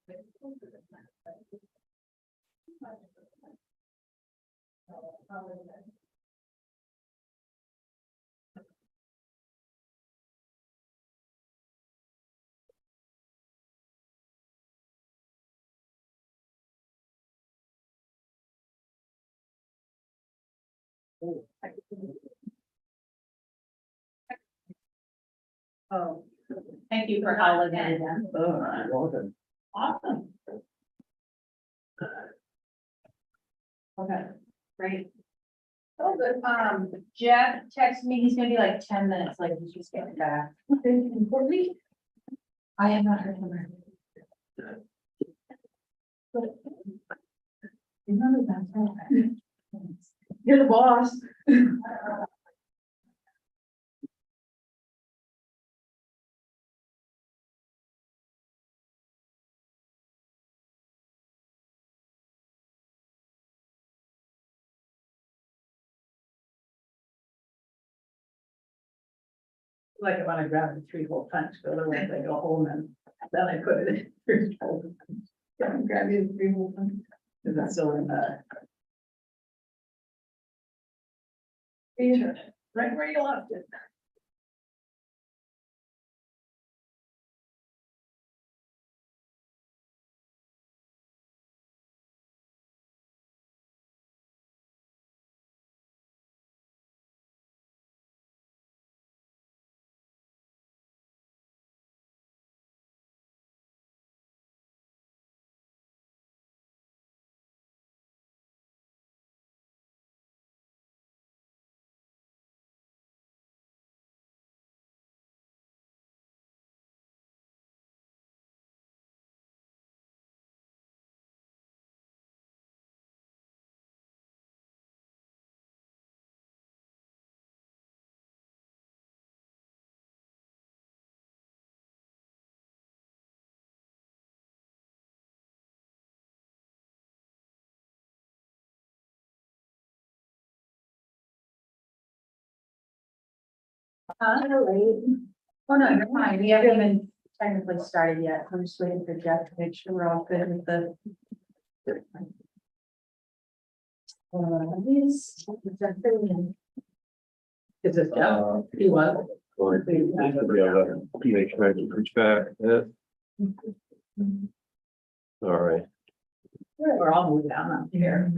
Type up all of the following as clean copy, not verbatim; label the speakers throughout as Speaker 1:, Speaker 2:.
Speaker 1: Oh, thank you for all of that.
Speaker 2: Welcome.
Speaker 1: Awesome. Okay, great. Oh, good. Jeff texted me, he's gonna be like 10 minutes, like he's just getting back. I have not heard from her.
Speaker 3: You're the boss. Like if I grab a 3-hole punch, go the way they go home and then I put it in. 3-hole. Grab you a 3-hole punch. Is that still in the? Right where you left it.
Speaker 1: Oh, no, you're fine. We haven't even technically started yet. I'm just waiting for Jeff to make sure we're all good with the.
Speaker 3: Is this Jeff? He was.
Speaker 2: PH reach back. Yeah. All right.
Speaker 3: We're all moved down up here.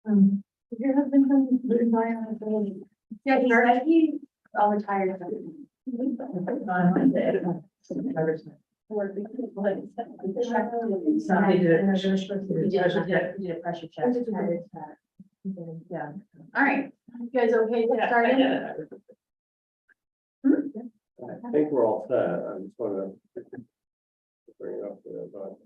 Speaker 3: Did your husband come by on his way?
Speaker 1: Yeah, he all retired.
Speaker 3: On Monday. Somebody did it.
Speaker 1: We did a pressure check. Yeah. All right. You guys okay to get started?
Speaker 2: I think we're all set. I just want to bring it up there, but.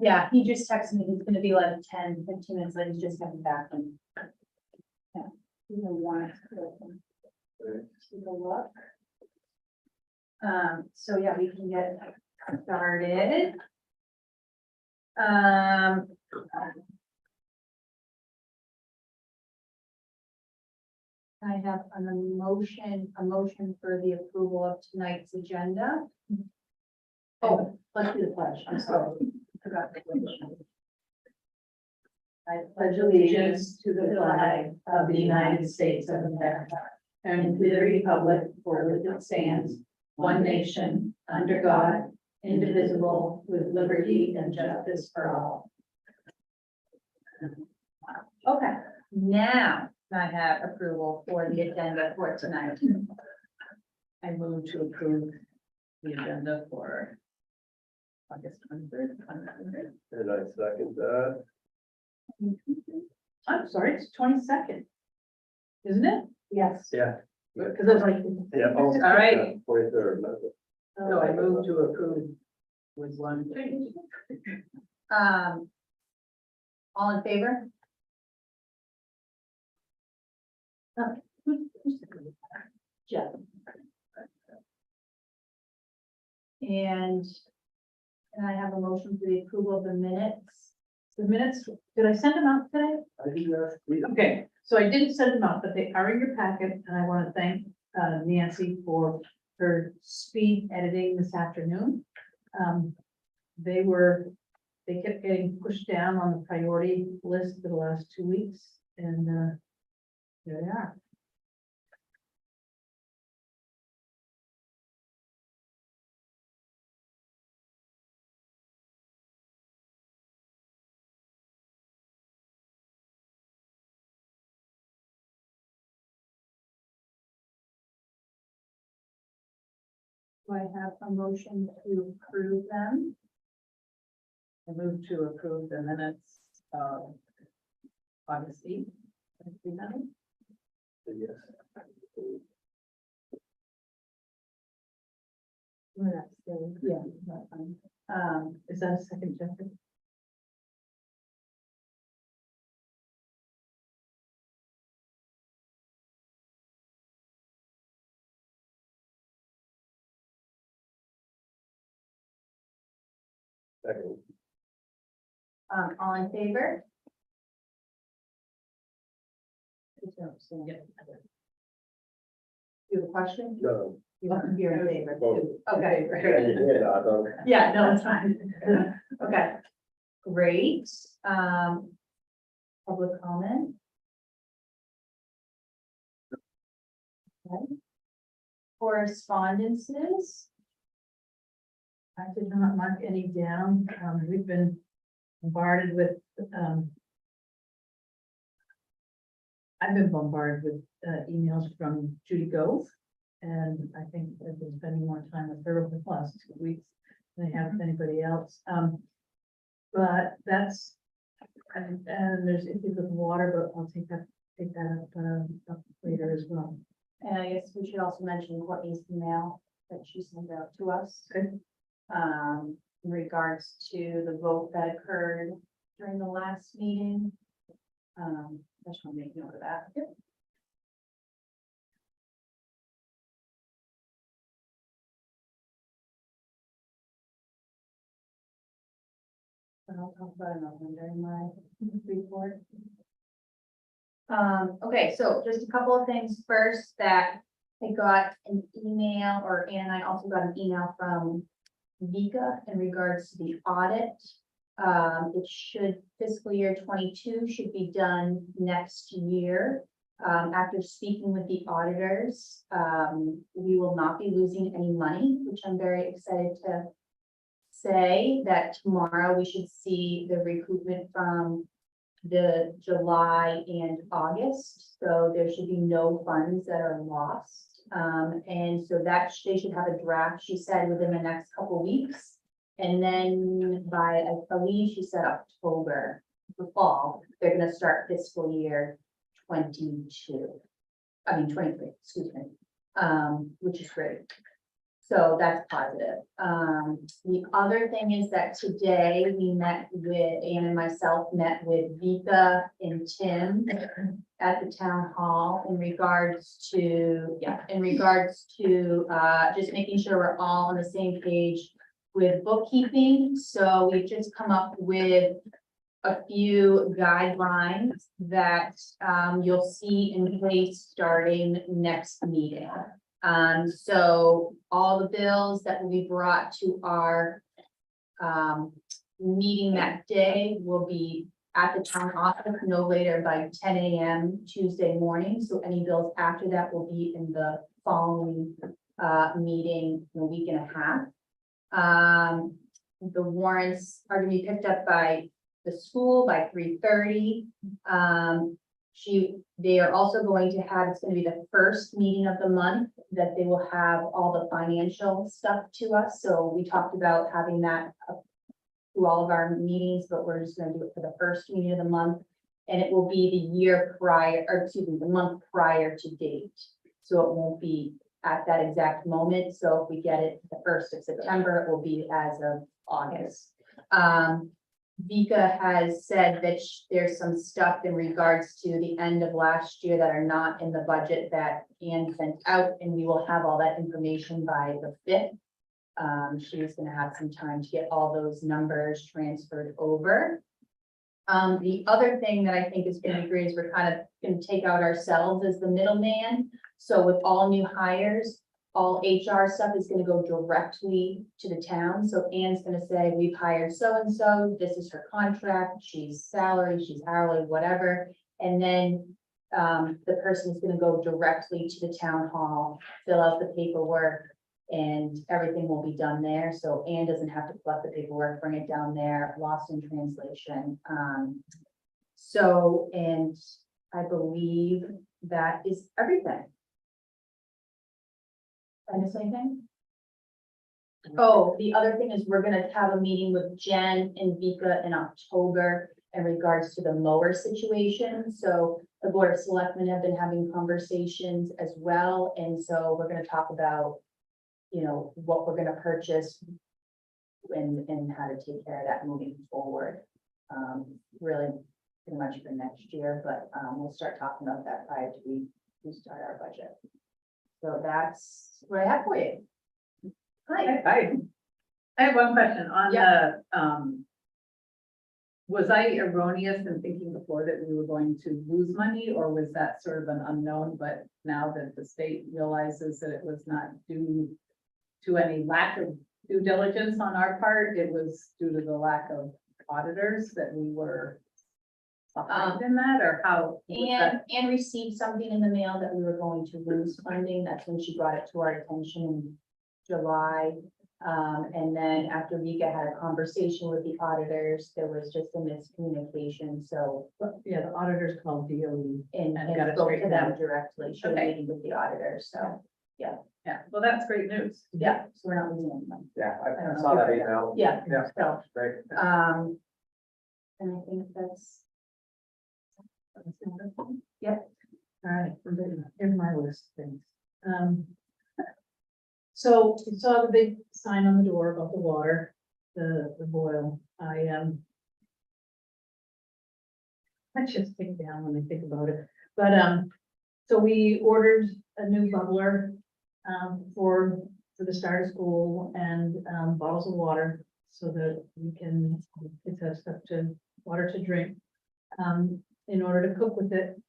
Speaker 1: Yeah, he just texted me. He's gonna be like 10, 15 minutes late. He's just coming back and. Yeah. You know, want to take a look. So yeah, we can get started. I have a motion for the approval of tonight's agenda. Oh, let's do the pledge. I'm sorry. Forgot the pledge. I pledge allegiance to the flag of the United States of America and to the republic for which it stands, one nation, under God, indivisible, with liberty and justice for all. Okay, now I have approval for the agenda for tonight.
Speaker 3: I move to approve the agenda for August 23rd.
Speaker 2: And I second that.
Speaker 3: I'm sorry, it's 22nd. Isn't it?
Speaker 1: Yes.
Speaker 2: Yeah.
Speaker 3: Because it's like.
Speaker 2: Yeah.
Speaker 3: All right.
Speaker 2: 23rd.
Speaker 3: So I move to approve with one change.
Speaker 1: All in favor? Jeff. And can I have a motion for the approval of the minutes?
Speaker 3: The minutes, did I send them out today?
Speaker 2: I think that's.
Speaker 3: Okay, so I didn't send them out, but they are in your packet, and I want to thank Nancy for her speed editing this afternoon. They kept getting pushed down on the priority list for the last 2 weeks, and here they are.
Speaker 1: Do I have a motion to approve them?
Speaker 3: I move to approve the minutes of August 8th.
Speaker 2: Yes.
Speaker 1: Yeah. That's fine.
Speaker 3: Is that a second, Jeffrey?
Speaker 2: Second.
Speaker 1: All in favor?
Speaker 3: Yeah.
Speaker 1: You have a question?
Speaker 2: No.
Speaker 1: You're in favor.
Speaker 2: Both.
Speaker 1: Okay.
Speaker 2: Yeah, I don't.
Speaker 1: Yeah, no, it's fine. Okay, great. Public comment? Okay. Correspondences?
Speaker 3: I did not mark any down. We've been bombarded with, I've been bombarded with emails from Judy Gove. And I think I've been spending more time with her over the last 2 weeks than I have with anybody else. But that's, and there's issues with water, but I'll take that up later as well.
Speaker 1: And I guess we should also mention Courtney's email that she sent out to us.
Speaker 3: Good.
Speaker 1: In regards to the vote that occurred during the last meeting. I just want to make note of that. And I'll talk about another one during my report. Okay, so just a couple of things first that I got an email, or Ann and I also got an email from Vika in regards to the audit. It should, fiscal year 22 should be done next year. After speaking with the auditors, we will not be losing any money, which I'm very excited to say that tomorrow we should see the recoupment from the July and August. So there should be no funds that are lost. And so that they should have a draft, she said, within the next couple weeks. And then by, I believe she said October, the fall, they're gonna start fiscal year 23, excuse me, which is great. So that's positive. The other thing is that today we met with, Ann and myself met with Vika and Tim at the town hall in regards to, just making sure we're all on the same page with bookkeeping. So we've just come up with a few guidelines that you'll see in place starting next meeting. So all the bills that will be brought to our meeting that day will be at the town office no later by 10 a.m. Tuesday morning. So any bills after that will be in the following meeting in a week and a half. The warrants are going to be picked up by the school by 3:30. They are also going to have, it's going to be the first meeting of the month that they will have all the financial stuff to us. So we talked about having that through all of our meetings, but we're just going to do it for the first meeting of the month. And it will be the year prior, or excuse me, the month prior to date. So it won't be at that exact moment. So if we get it the 1st of September, it will be as of August. Vika has said that there's some stuff in regards to the end of last year that are not in the budget that Ann sent out, and we will have all that information by the 5th. She was gonna have some time to get all those numbers transferred over. The other thing that I think is gonna be great is we're kind of gonna take out ourselves as the middleman. So with all new hires, all HR stuff is gonna go directly to the town. So Ann's gonna say, we've hired so-and-so, this is her contract, she's salary, she's hourly, whatever. And then the person is gonna go directly to the town hall, fill out the paperwork, and everything will be done there. So Ann doesn't have to collect the paperwork, bring it down there, lost in translation. So, and I believe that is everything. Did I miss anything? Oh, the other thing is we're gonna have a meeting with Jen and Vika in October in regards to the mower situation. So the Board of Selectmen have been having conversations as well. And so we're gonna talk about, you know, what we're gonna purchase and how to take care of that moving forward. Really pretty much for next year, but we'll start talking about that prior to we start our budget. So that's what I have for you. Hi.
Speaker 4: I have one question on
Speaker 1: Yeah.
Speaker 4: the, was I erroneous in thinking before that we were going to lose money, or was that sort of an unknown, but now that the state realizes that it was not due to any lack of due diligence on our part, it was due to the lack of auditors that we were behind in that, or how? was that?
Speaker 1: And received something in the mail that we were going to lose funding. That's when she brought it to our attention in July. And then after Vika had a conversation with the auditors, there was just a miscommunication. So,
Speaker 3: Yeah, the auditors called DOE.
Speaker 1: and
Speaker 4: And got it
Speaker 1: spoke to
Speaker 4: straightened
Speaker 1: them
Speaker 4: out.
Speaker 1: directly. She was
Speaker 4: Okay.
Speaker 1: meeting with the auditors. So,
Speaker 4: Yeah, well, that's great news.
Speaker 1: yeah, so we're not losing any money.
Speaker 2: Yeah,
Speaker 1: I don't
Speaker 2: I
Speaker 1: know.
Speaker 2: saw that email.
Speaker 1: Yeah,
Speaker 2: Yeah.
Speaker 1: so,
Speaker 2: Great.
Speaker 1: and I think that's.
Speaker 3: All right, we're good. Here's my list of things. So you saw the big sign on the door about the water, the boil. I just think down when I think about it, but, so we ordered a new bubbler, for the start of school and, bottles of water so that we can, get that stuff to, water to drink. In order to cook with it,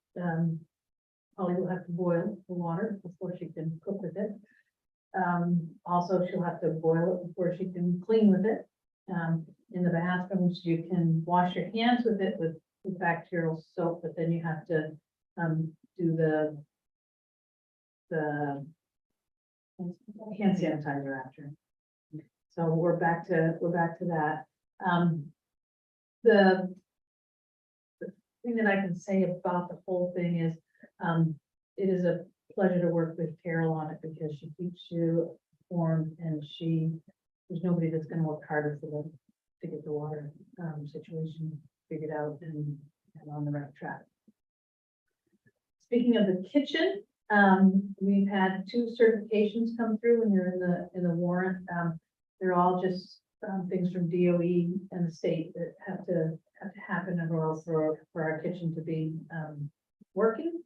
Speaker 3: Holly will have to boil the water before she can cook with it. Also, she'll have to boil it before she can clean with it. In the bathrooms, you can wash your hands with it with bacterial soap, but then you have to do the hand sanitizer after. So we're back to that. The thing that I can say about the whole thing is, it is a pleasure to work with Carol on it because she keeps you informed and there's nobody that's gonna work harder to get the water, situation figured out and on the right track. Speaking of the kitchen, we've had 2 certifications come through and they're in the warrant. They're all just, things from DOE and the state that have to happen in order for our kitchen to be, working.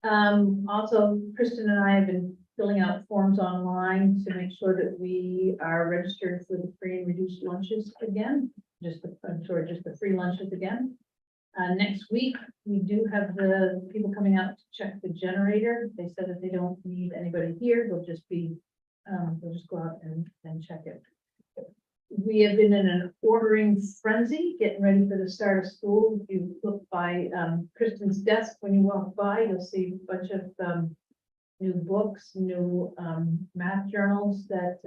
Speaker 3: Also, Kristen and I have been filling out forms online to make sure that we are registered for the free and reduced lunches again, just the free lunches again. Next week, we do have the people coming out to check the generator. They said that they don't need anybody here. They'll just go out and check it. We have been in an ordering frenzy, getting ready for the start of school. If you look by Kristen's desk, when you walk by, you'll see a bunch of new books, new math journals that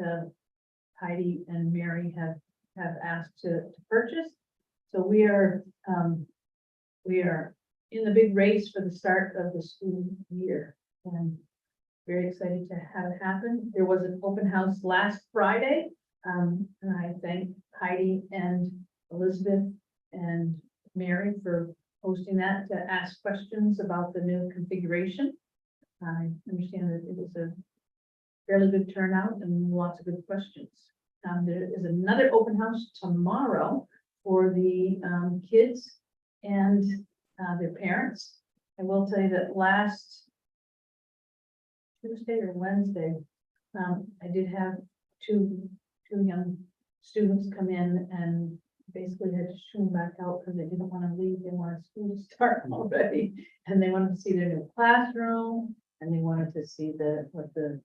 Speaker 3: Heidi and Mary have asked to purchase. So we are in the big race for the start of the school year, and very excited to have it happen. There was an open house last Friday. And I thank Heidi and Elizabeth and Mary for hosting that to ask questions about the new configuration. I understand that it was a fairly good turnout and lots of good questions. There is another open house tomorrow for the kids and their parents. I will tell you that last Tuesday or Wednesday, I did have two young students come in and basically had to shoo them back out because they didn't want to leave. They wanted school to start already. And they wanted to see their new classroom, and they wanted to see what the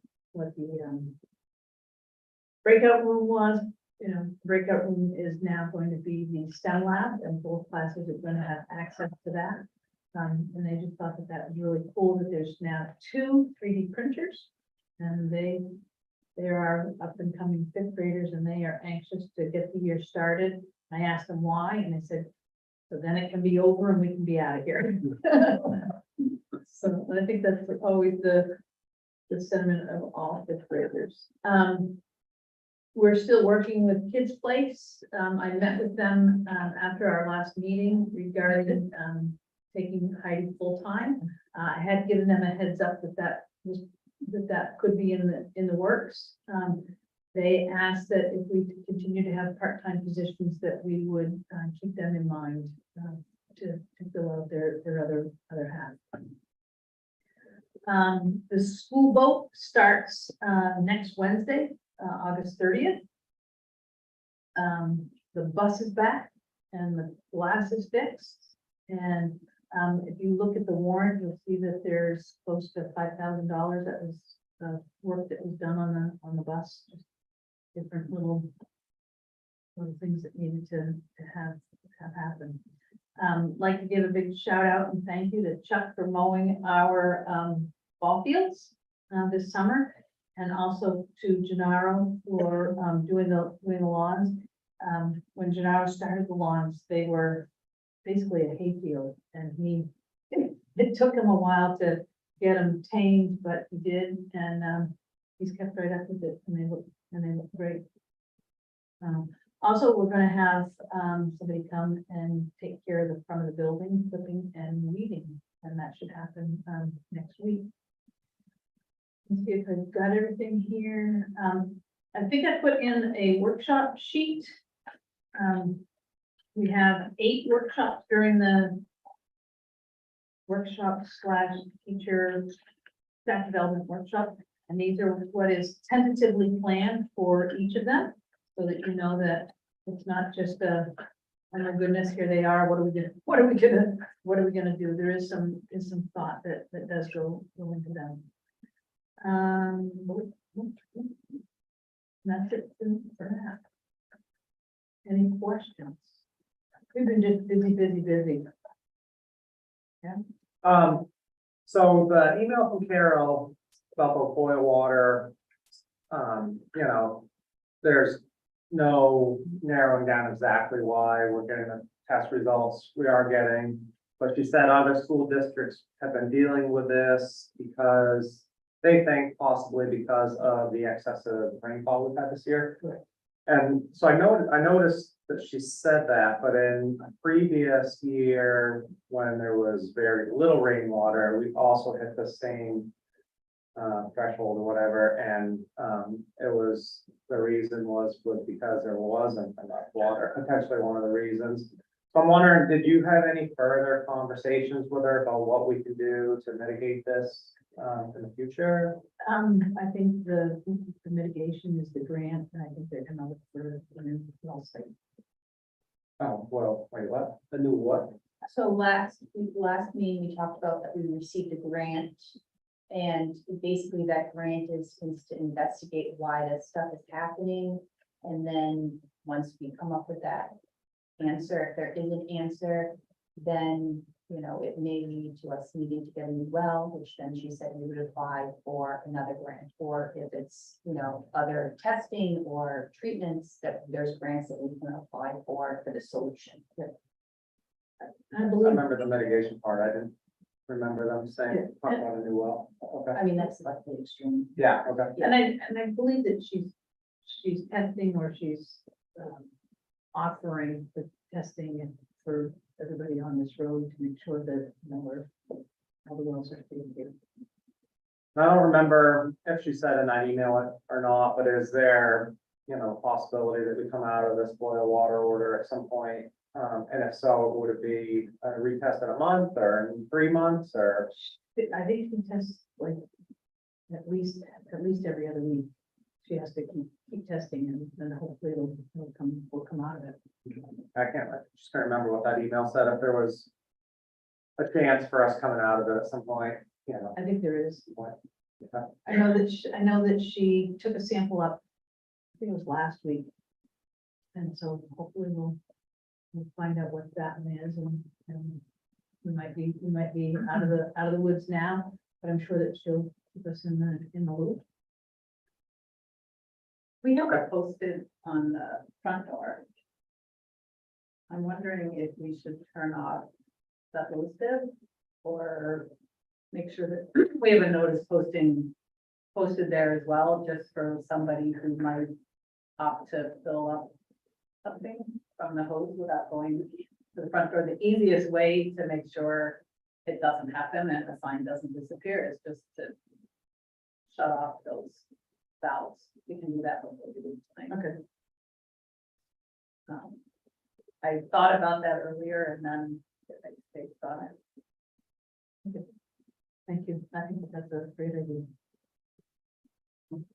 Speaker 3: breakout room was. You know, breakout room is now going to be the STEM lab, and both classes are going to have access to that. And they just thought that that was really cool that there's now 2 3D printers, and they are up and coming 5th graders, and they are anxious to get the year started. I asked them why, and they said, so then it can be over and we can be out of here. So I think that's always the sentiment of all 5th graders. We're still working with Kids Place. I met with them after our last meeting regarding taking Heidi full-time. I had given them a heads up that could be in the works. They asked that if we continue to have part-time positions, that we would keep them in mind to fill out their other half. The school boat starts next Wednesday, August 30th. The bus is back and the glass is fixed. And if you look at the warrant, you'll see that there's close to $5,000 that was work that was done on the bus. Just different little things that needed to have happen. Like to give a big shout out and thank you to Chuck for mowing our ball fields this summer, and also to Gennaro for doing the lawns. When Gennaro started the lawns, they were basically a hayfield, and it took him a while to get them tamed, but he did, and he's kept right up with it, and they look great. Also, we're going to have somebody come and take care of the front of the building, clipping and weeding, and that should happen next week. Let's see if I've got everything here. I think I put in a workshop sheet. We have 8 workshops during the workshop / teacher staff development workshop, and these are what is tentatively planned for each of them, so that you know that it's not just a, oh my goodness, here they are. What are we gonna do? There is some thought that does go into them. That's it for that. Any questions? We've been just busy. Yeah.
Speaker 5: So the email from Carol about the boil water, you know, there's no narrowing down exactly why we're getting the test results we are getting. But she said other school districts have been dealing with this because they think possibly because of the excessive rainfall we've had this year.
Speaker 3: Right.
Speaker 5: And so I noticed that she said that, but in a previous year, when there was very little rainwater, we also hit the same threshold or whatever, and it was, the reason was because there wasn't enough water, potentially one of the reasons. So I'm wondering, did you have any further conversations with her about what we can do to mitigate this in the future?
Speaker 3: I think the mitigation is the grant, and I think they're gonna look for the new well site.
Speaker 5: Oh, well, wait, what? The new what?
Speaker 1: So last meeting, we talked about that we received a grant. And basically that grant is to investigate why this stuff is happening. And then once we come up with that answer, if there is an answer, then, you know, it may lead to us needing to get a new well, which then she said we would apply for another grant. Or if it's, you know, other testing or treatments, that there's grants that we can apply for the solution.
Speaker 3: I
Speaker 5: I
Speaker 3: believe,
Speaker 5: remember the mitigation part. I didn't remember them saying, talk about a new well. Okay.
Speaker 1: I mean, that's like the extreme.
Speaker 5: Yeah, okay.
Speaker 3: and I believe that she's testing, or she's offering the testing for everybody on this road to make sure that, you know, all the wells are taken care of.
Speaker 5: I don't remember if she said in that email it or not, but is there, you know, possibility that we come out of this boil water order at some point? And if so, would it be a retest in a month or in 3 months or?
Speaker 3: I think she tests like at least every other week. She has to keep testing and then hopefully it'll come out of it.
Speaker 5: Just can't remember what that email said, if there was a chance for us coming out of it at some point, you know.
Speaker 3: I think there is.
Speaker 5: what-
Speaker 3: I know that she took a sample up, I think it was last week. And so hopefully we'll find out what that one is and we might be out of the woods now, but I'm sure that she'll keep us in the loop.
Speaker 4: We have it posted on the front door. I'm wondering if we should turn off the hosted or make sure that we have a notice posted there as well, just for somebody who might opt to fill up something from the hose without going to the front door. The easiest way to make sure it doesn't happen and the sign doesn't disappear is just to shut off those valves. We can do that before we do the sign.
Speaker 3: Okay.
Speaker 4: I thought about that earlier and then I spaced on it.
Speaker 3: Thank you. I think that's a great idea.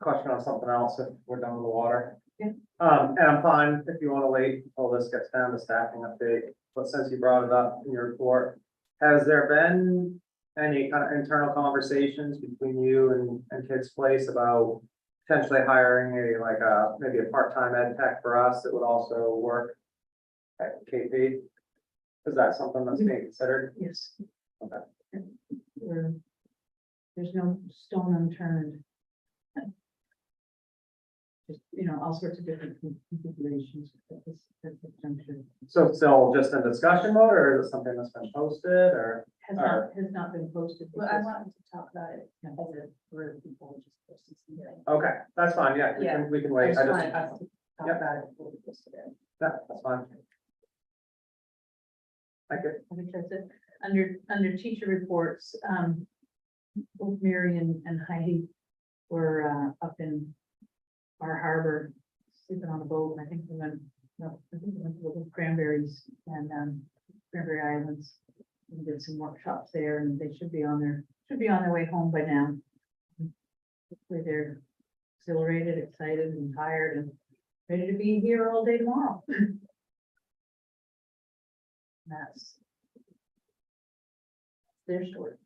Speaker 5: Question on something else if we're done with the water.
Speaker 3: Yeah.
Speaker 5: And I'm fine if you want to wait until this gets down to staffing update, but since you brought it up in your report, has there been any kind of internal conversations between you and Kids Place about potentially hiring maybe a part-time ed tech for us that would also work at KP? Is that something that's being considered?
Speaker 3: Yes.
Speaker 5: Okay.
Speaker 3: There's no stone unturned. Just, all sorts of different configurations at this juncture.
Speaker 5: So it's still just in discussion mode, or is it something that's been posted, or?
Speaker 3: Has not been posted.
Speaker 1: Well, I
Speaker 3: because-
Speaker 1: wanted to talk about it as a group before just posting something.
Speaker 5: Okay, that's fine, yeah, we can wait.
Speaker 1: I
Speaker 5: I
Speaker 1: just
Speaker 5: just,
Speaker 1: wanted us to talk
Speaker 5: Yep.
Speaker 1: about it before we posted it.
Speaker 5: yeah, that's fine. Thank you.
Speaker 3: I think that's it. Under teacher reports, both Mary and Heidi were up in our harbor, sleeping on a boat, and I think we went to the Cranberries and Cranberry Islands. We did some workshops there, and they should be on their way home by now. Hopefully they're exhilarated, excited, and tired, and ready to be here all day tomorrow. That's their story.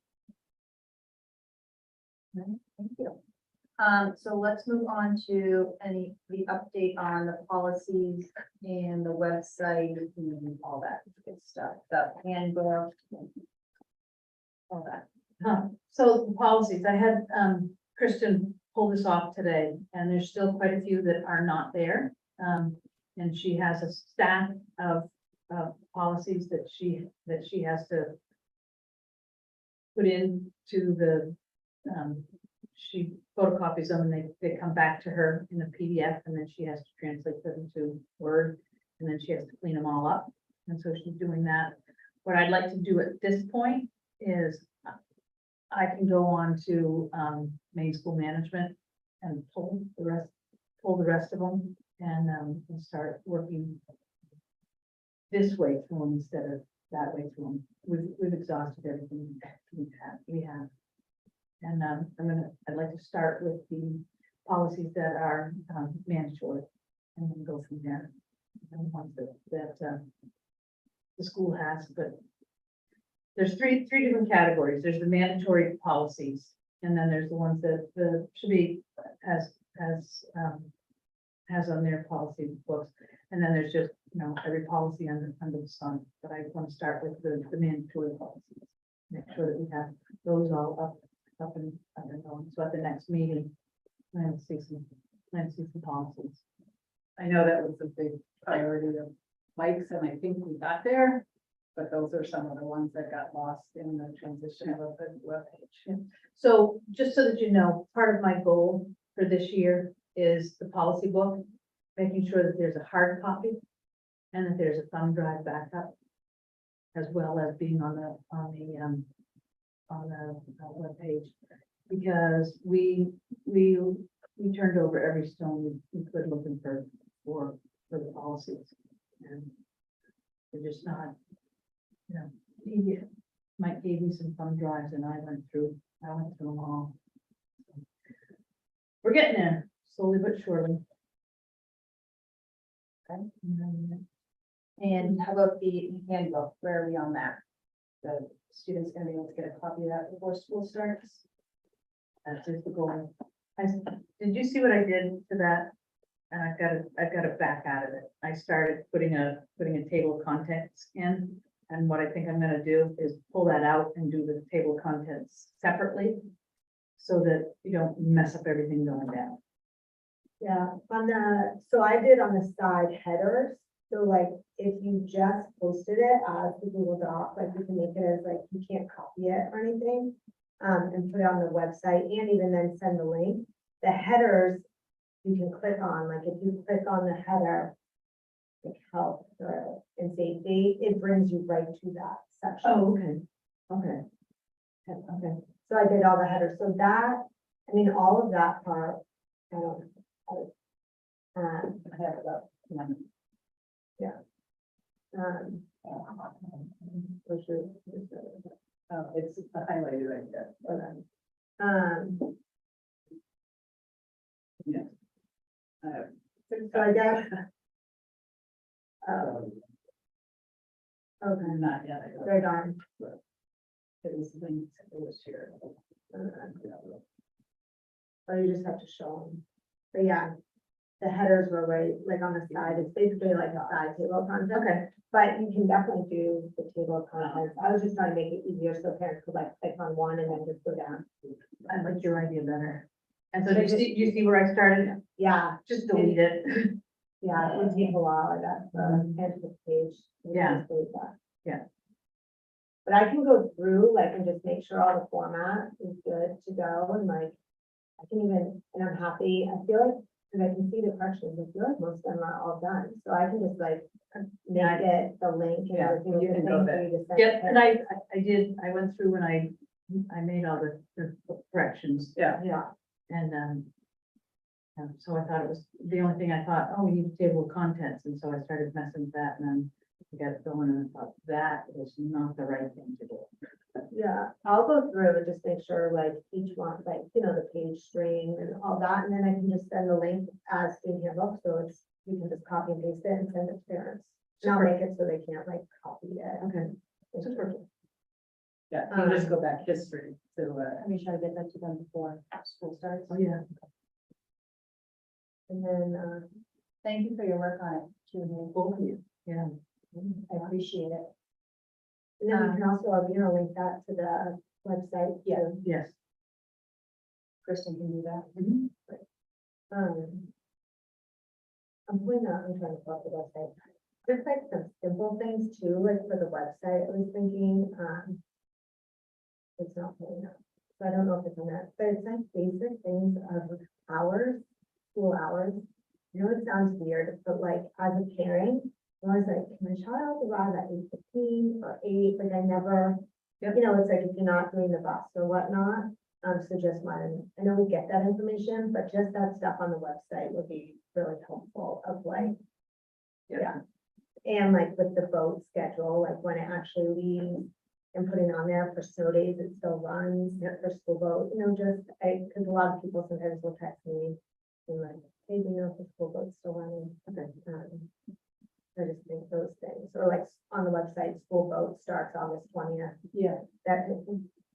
Speaker 1: Right, thank you. So let's move on to the update on the policies and the website and all that good stuff, the handbook. All that.
Speaker 3: So the policies, I had Kristen pull this off today, and there's still quite a few that are not there. And she has a stack of policies that she has to put into the, she photocopies them and they come back to her in a PDF, and then she has to translate them to Word, and then she has to clean them all up. And so she's doing that. What I'd like to do at this point is I can go on to Maine School Management and pull the rest of them and start working this way through them instead of that way through them. We've exhausted everything we have. And I'd like to start with the policies that are mandatory and then go from there. And the ones that the school has, but there's three different categories. There's the mandatory policies, and then there's the ones that the Chebeague has on their policy books, and then there's just every policy under the sun. But I want to start with the mandatory policies. Make sure that we have those all up and going. So at the next meeting, plan to see some policies.
Speaker 4: I know that was a big priority of Mike's, and I think we got there, but those are some of the ones that got lost in the transition of the webpage.
Speaker 3: So just so that you know, part of my goal for this year is the policy book, making sure that there's a hard copy and that there's a thumb drive backup, as well as being on the webpage, because we we turned over every stone we could looking for the policies. And they're just not, Mike gave me some thumb drives and I went through them all. We're getting there, slowly but surely.
Speaker 1: Okay.
Speaker 3: And
Speaker 1: And how about the handbook? Where are we on that? The students gonna be able to get a copy of that before school starts?
Speaker 3: that's just the goal. Did you see what I did to that? And I've got to back out of it. I started putting a table of contents in. And what I think I'm gonna do is pull that out and do the table of contents separately. So that you don't mess up everything going down.
Speaker 6: Yeah, so I did on the side headers, so like, if you just posted it as the Google Doc, like you can make it as like, you can't copy it or anything. And put it on the website and even then send the link. The headers, you can click on, like if you click on the header. Like health or and safety, it brings you right to that section.
Speaker 3: Oh, okay, okay. Okay,
Speaker 6: So I did all the headers, so that, I mean, all of that part, I don't.
Speaker 1: I have about,
Speaker 6: For sure.
Speaker 4: Oh, it's the highlighted right there.
Speaker 6: So I guess. Okay,
Speaker 4: Not yet. I don't-
Speaker 6: they're done.
Speaker 4: It was linked, it was shared.
Speaker 6: So you just have to show them. But yeah, the headers were right, like on the side, it's basically like a side table of contents.
Speaker 3: okay.
Speaker 6: But you can definitely do the table of contents. I was just trying to make it easier so parents could like click on one and then just go down.
Speaker 3: I like your idea better. And so you see where I started?
Speaker 6: Yeah,
Speaker 3: Just delete it.
Speaker 6: yeah, it would take a while, I guess, head to the page. You can
Speaker 3: Yeah.
Speaker 6: just delete that.
Speaker 3: Yeah.
Speaker 6: But I can go through, like, and just make sure all the format is good to go, and like, I can even, and I'm happy, I feel like, because I can see the corrections, I feel like most of them are all done, so I can just like make it the link and
Speaker 4: Yeah,
Speaker 6: everything.
Speaker 4: you
Speaker 6: the
Speaker 4: can
Speaker 6: same
Speaker 4: go
Speaker 6: for
Speaker 4: there.
Speaker 6: you to send
Speaker 3: Yeah,
Speaker 6: it.
Speaker 3: and I went through and I made all the corrections
Speaker 4: Yeah,
Speaker 6: Yeah,
Speaker 3: and, so I thought it was, the only thing I thought, oh, we need a table of contents, and so I started messing with that, and then I got it going, and I thought that was not the right thing to do.
Speaker 6: yeah, I'll go through and just make sure like each one, like, the page string and all that, and then I can just send the link as student handbook, so it's, you can just copy and paste it and send it to parents. And I'll make it so they can't like copy it.
Speaker 3: Okay. Super.
Speaker 4: yeah, you just go back history to,
Speaker 1: let me try to get that to them before school starts.
Speaker 3: Oh, yeah.
Speaker 6: And then,
Speaker 1: Thank you for your work on it, too.
Speaker 3: Both of you, yeah.
Speaker 1: I appreciate it.
Speaker 6: and then we can also, link that to the website.
Speaker 1: Yeah.
Speaker 6: too.
Speaker 3: Yes.
Speaker 1: Kristen can do that.
Speaker 6: Um. I'm trying to pull up the website. Just like some simple things too, like for the website, I was thinking, it's not pulling up. So I don't know if it's on that, but it's like basic things of hours, school hours. It sounds weird, but like as a parent, I was like, my child arrive at 8:15 or 8, like I never,
Speaker 4: Yep.
Speaker 6: it's like if you're not doing the bus or whatnot. So just mine, I know we get that information, but just that stuff on the website would be really helpful of like. Yeah. And like with the boat schedule, like when it actually leaves and putting on there for snow days, it still runs for school boat, just, because a lot of people sometimes will text me. And like, hey, if the school boat's still running? Okay. I just think those things, or like on the website, school boat starts August 20th.
Speaker 1: Yeah.
Speaker 6: That,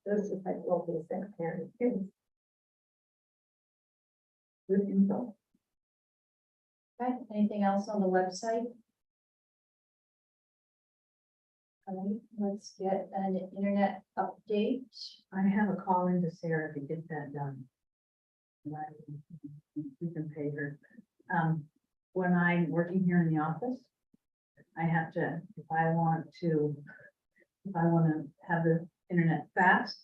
Speaker 6: those just like little basic parent things.
Speaker 3: Good info.
Speaker 1: Okay, anything else on the website? All right, let's get an internet update.
Speaker 3: I have a call into Sarah to get that done. We can pay her. When I'm working here in the office, I have to, if I want to have the internet fast,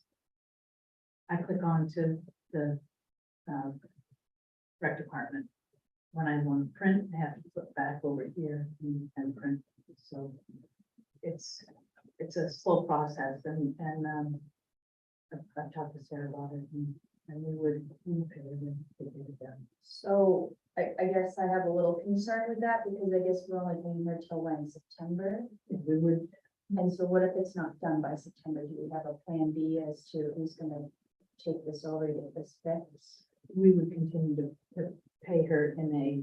Speaker 3: I click on to the rec department. When I want to print, I have to flip back over here and print. So it's a slow process, and I've talked to Sarah about it, and we would pay them to get it done.
Speaker 1: So I guess I have a little concern with that because I guess we're only paying her till when, September?
Speaker 3: If we would,
Speaker 1: And so what if it's not done by September? Do we have a plan B as to who's gonna take this over to get this fixed?
Speaker 3: we would continue to pay her in a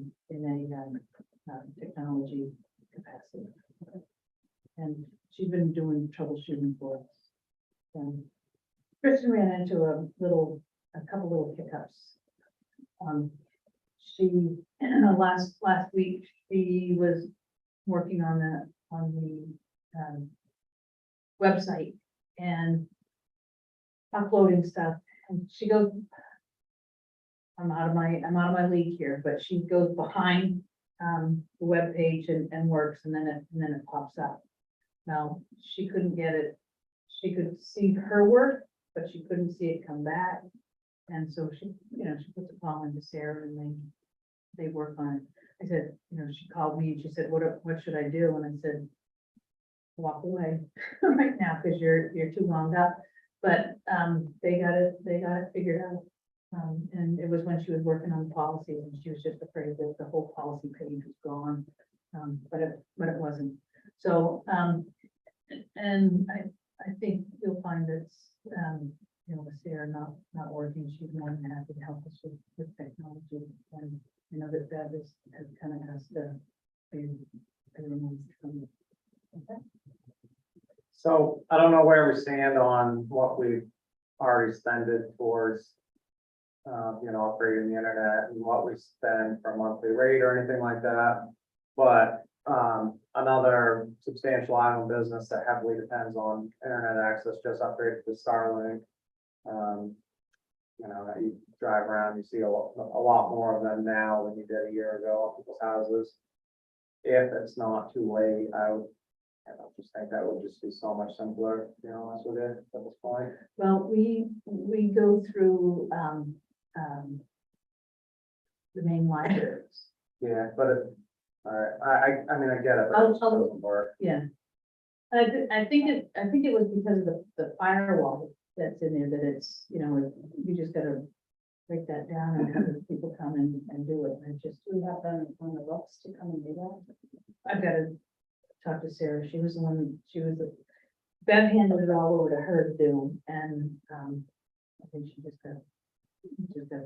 Speaker 3: technology capacity. And she's been doing troubleshooting for us. And Kristen ran into a couple little hiccups. She, last week, she was working on the website and uploading stuff, and she goes, I'm out of my league here, but she goes behind the web page and works, and then it pops up. Now, she couldn't get it, she could see her work, but she couldn't see it come back. And so she puts a call into Sarah and they work on it. I said, she called me and she said, what should I do? And I said, walk away right now, because you're too wound up. But they got it figured out. And it was when she was working on the policies, and she was just afraid that the whole policy page was gone. But it wasn't. So, and I think you'll find that, with Sarah not working, she's more than happy to help us with technology. And that has kind of has to be everyone's from. Okay.
Speaker 5: So I don't know where we stand on what we've already spent towards, upgrading the internet and what we spend for monthly rate or anything like that. But another substantial island business that heavily depends on internet access just upgraded to Starlink. You drive around, you see a lot more of them now than you did a year ago at people's houses. If it's not too late, I just think that would just be so much simpler, to be honest with you, at this point.
Speaker 3: Well, we go through the main libraries.
Speaker 5: Yeah, but all right, I mean, I get it, but it just doesn't work.
Speaker 3: Yeah. I think it was because of the firewall that's in there, that it's, you just gotta break that down and have the people come and do it. And just,
Speaker 1: Do we have them on the books to come and do that?
Speaker 3: I've gotta talk to Sarah. She was the one, Bev handed it all over to her to do, and I think she just got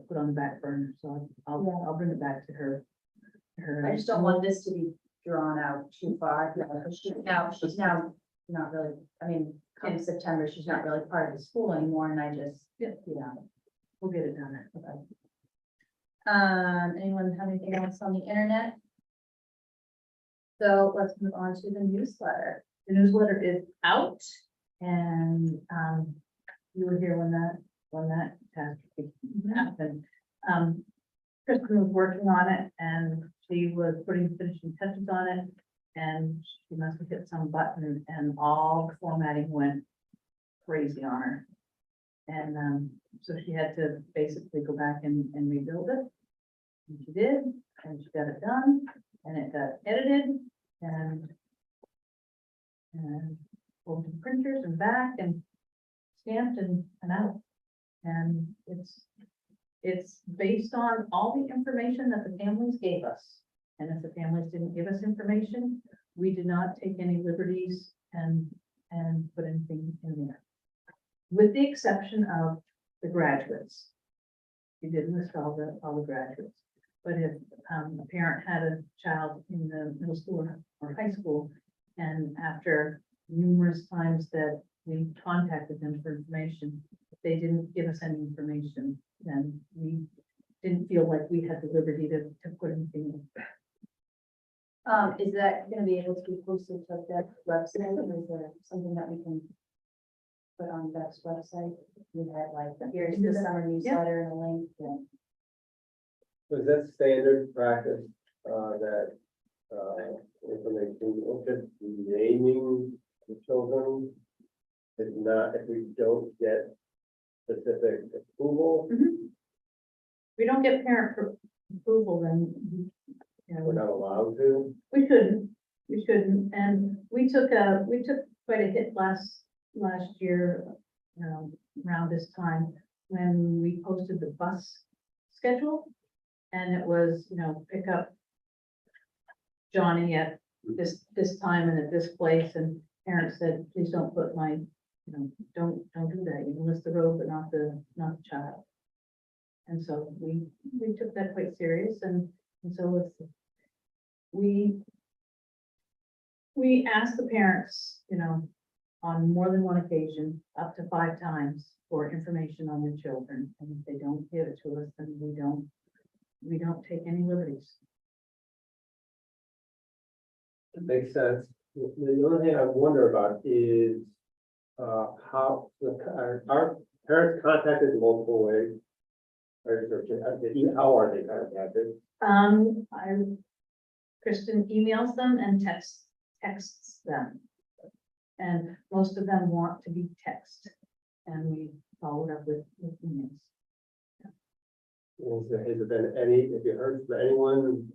Speaker 3: put on the back burner, so I'll bring it back to her.
Speaker 1: I just don't want this to be drawn out too far. Because she's now not really, I mean, come September, she's not really part of the school anymore, and I just,
Speaker 3: We'll get it done.
Speaker 1: anyone have anything else on the internet? So let's move on to the newsletter.
Speaker 3: The newsletter is out, and you were here when that catastrophe happened. Kristen was working on it, and she was putting finishing touches on it, and she must have hit some button, and all the formatting went crazy on her. And so she had to basically go back and rebuild it. And she did, and she got it done, and it got edited, and over to printers and back and stamped and out. And it's based on all the information that the families gave us. And if the families didn't give us information, we did not take any liberties and put anything in there. With the exception of the graduates. We did list all the graduates. But if a parent had a child in the middle school or high school, and after numerous times that we contacted them for information, if they didn't give us any information, then we didn't feel like we had the liberty to put anything in.
Speaker 1: Is that gonna be able to be posted to that website, or is there something that we can put on Beth's website? We had like, here's the summer newsletter and a link. And
Speaker 2: Was that standard practice, that, information, or just naming the children? If we don't get specific approval,
Speaker 3: We don't get parent approval, then,
Speaker 2: we're not allowed to.
Speaker 3: we shouldn't, and we took quite a hit last year, around this time, when we posted the bus schedule. And it was, pick up Johnny at this time and at this place, and parents said, please don't put my, don't do that. You can list the road, but not the child. And so we took that quite serious, and so we asked the parents, on more than one occasion, up to 5 times, for information on their children, and if they don't give it to us, then we don't take any liberties.
Speaker 2: It makes sense. The only thing I wonder about is, how our parents contacted multiple ways. How are they contacted?
Speaker 3: Kristen emails them and texts them. And most of them want to be texted, and we followed up with emails.
Speaker 2: Has there been any, have you heard from anyone,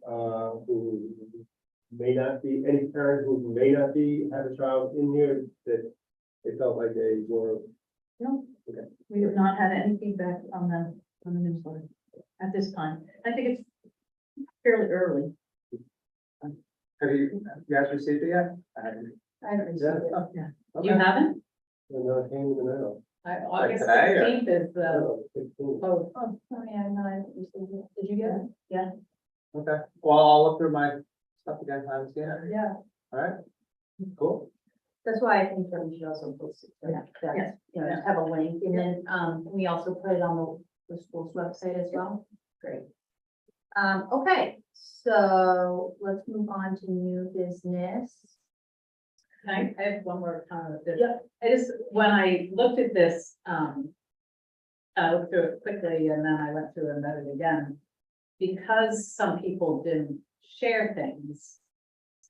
Speaker 2: who may not be, any parent who may not be, have a child in here that they felt like they were?
Speaker 3: No,
Speaker 2: Okay.
Speaker 3: we have not had any feedback on the newsletter at this time. I think it's fairly early.
Speaker 5: Have you guys received it yet? I haven't.
Speaker 1: I haven't received it.
Speaker 3: Oh, yeah.
Speaker 4: You
Speaker 5: Okay.
Speaker 4: haven't?
Speaker 2: No, it came in the mail.
Speaker 4: August
Speaker 5: today, or-
Speaker 4: 16th is the,
Speaker 2: No, 16.
Speaker 4: oh,
Speaker 1: Oh, yeah, no, I haven't received it. Did you get it? Yeah.
Speaker 5: Okay, well, I'll look through my stuff again, I haven't seen it.
Speaker 1: Yeah.
Speaker 5: All right, cool.
Speaker 1: That's why I think that we should also post it.
Speaker 3: Yeah. Yes.
Speaker 1: Just have a link, and then, we also put it on the school's website as well. Great. Okay, so let's move on to new business.
Speaker 4: I have one more comment.
Speaker 1: Yep.
Speaker 4: I just, when I looked at this, I looked through it quickly and then I went through and read it again. Because some people didn't share things,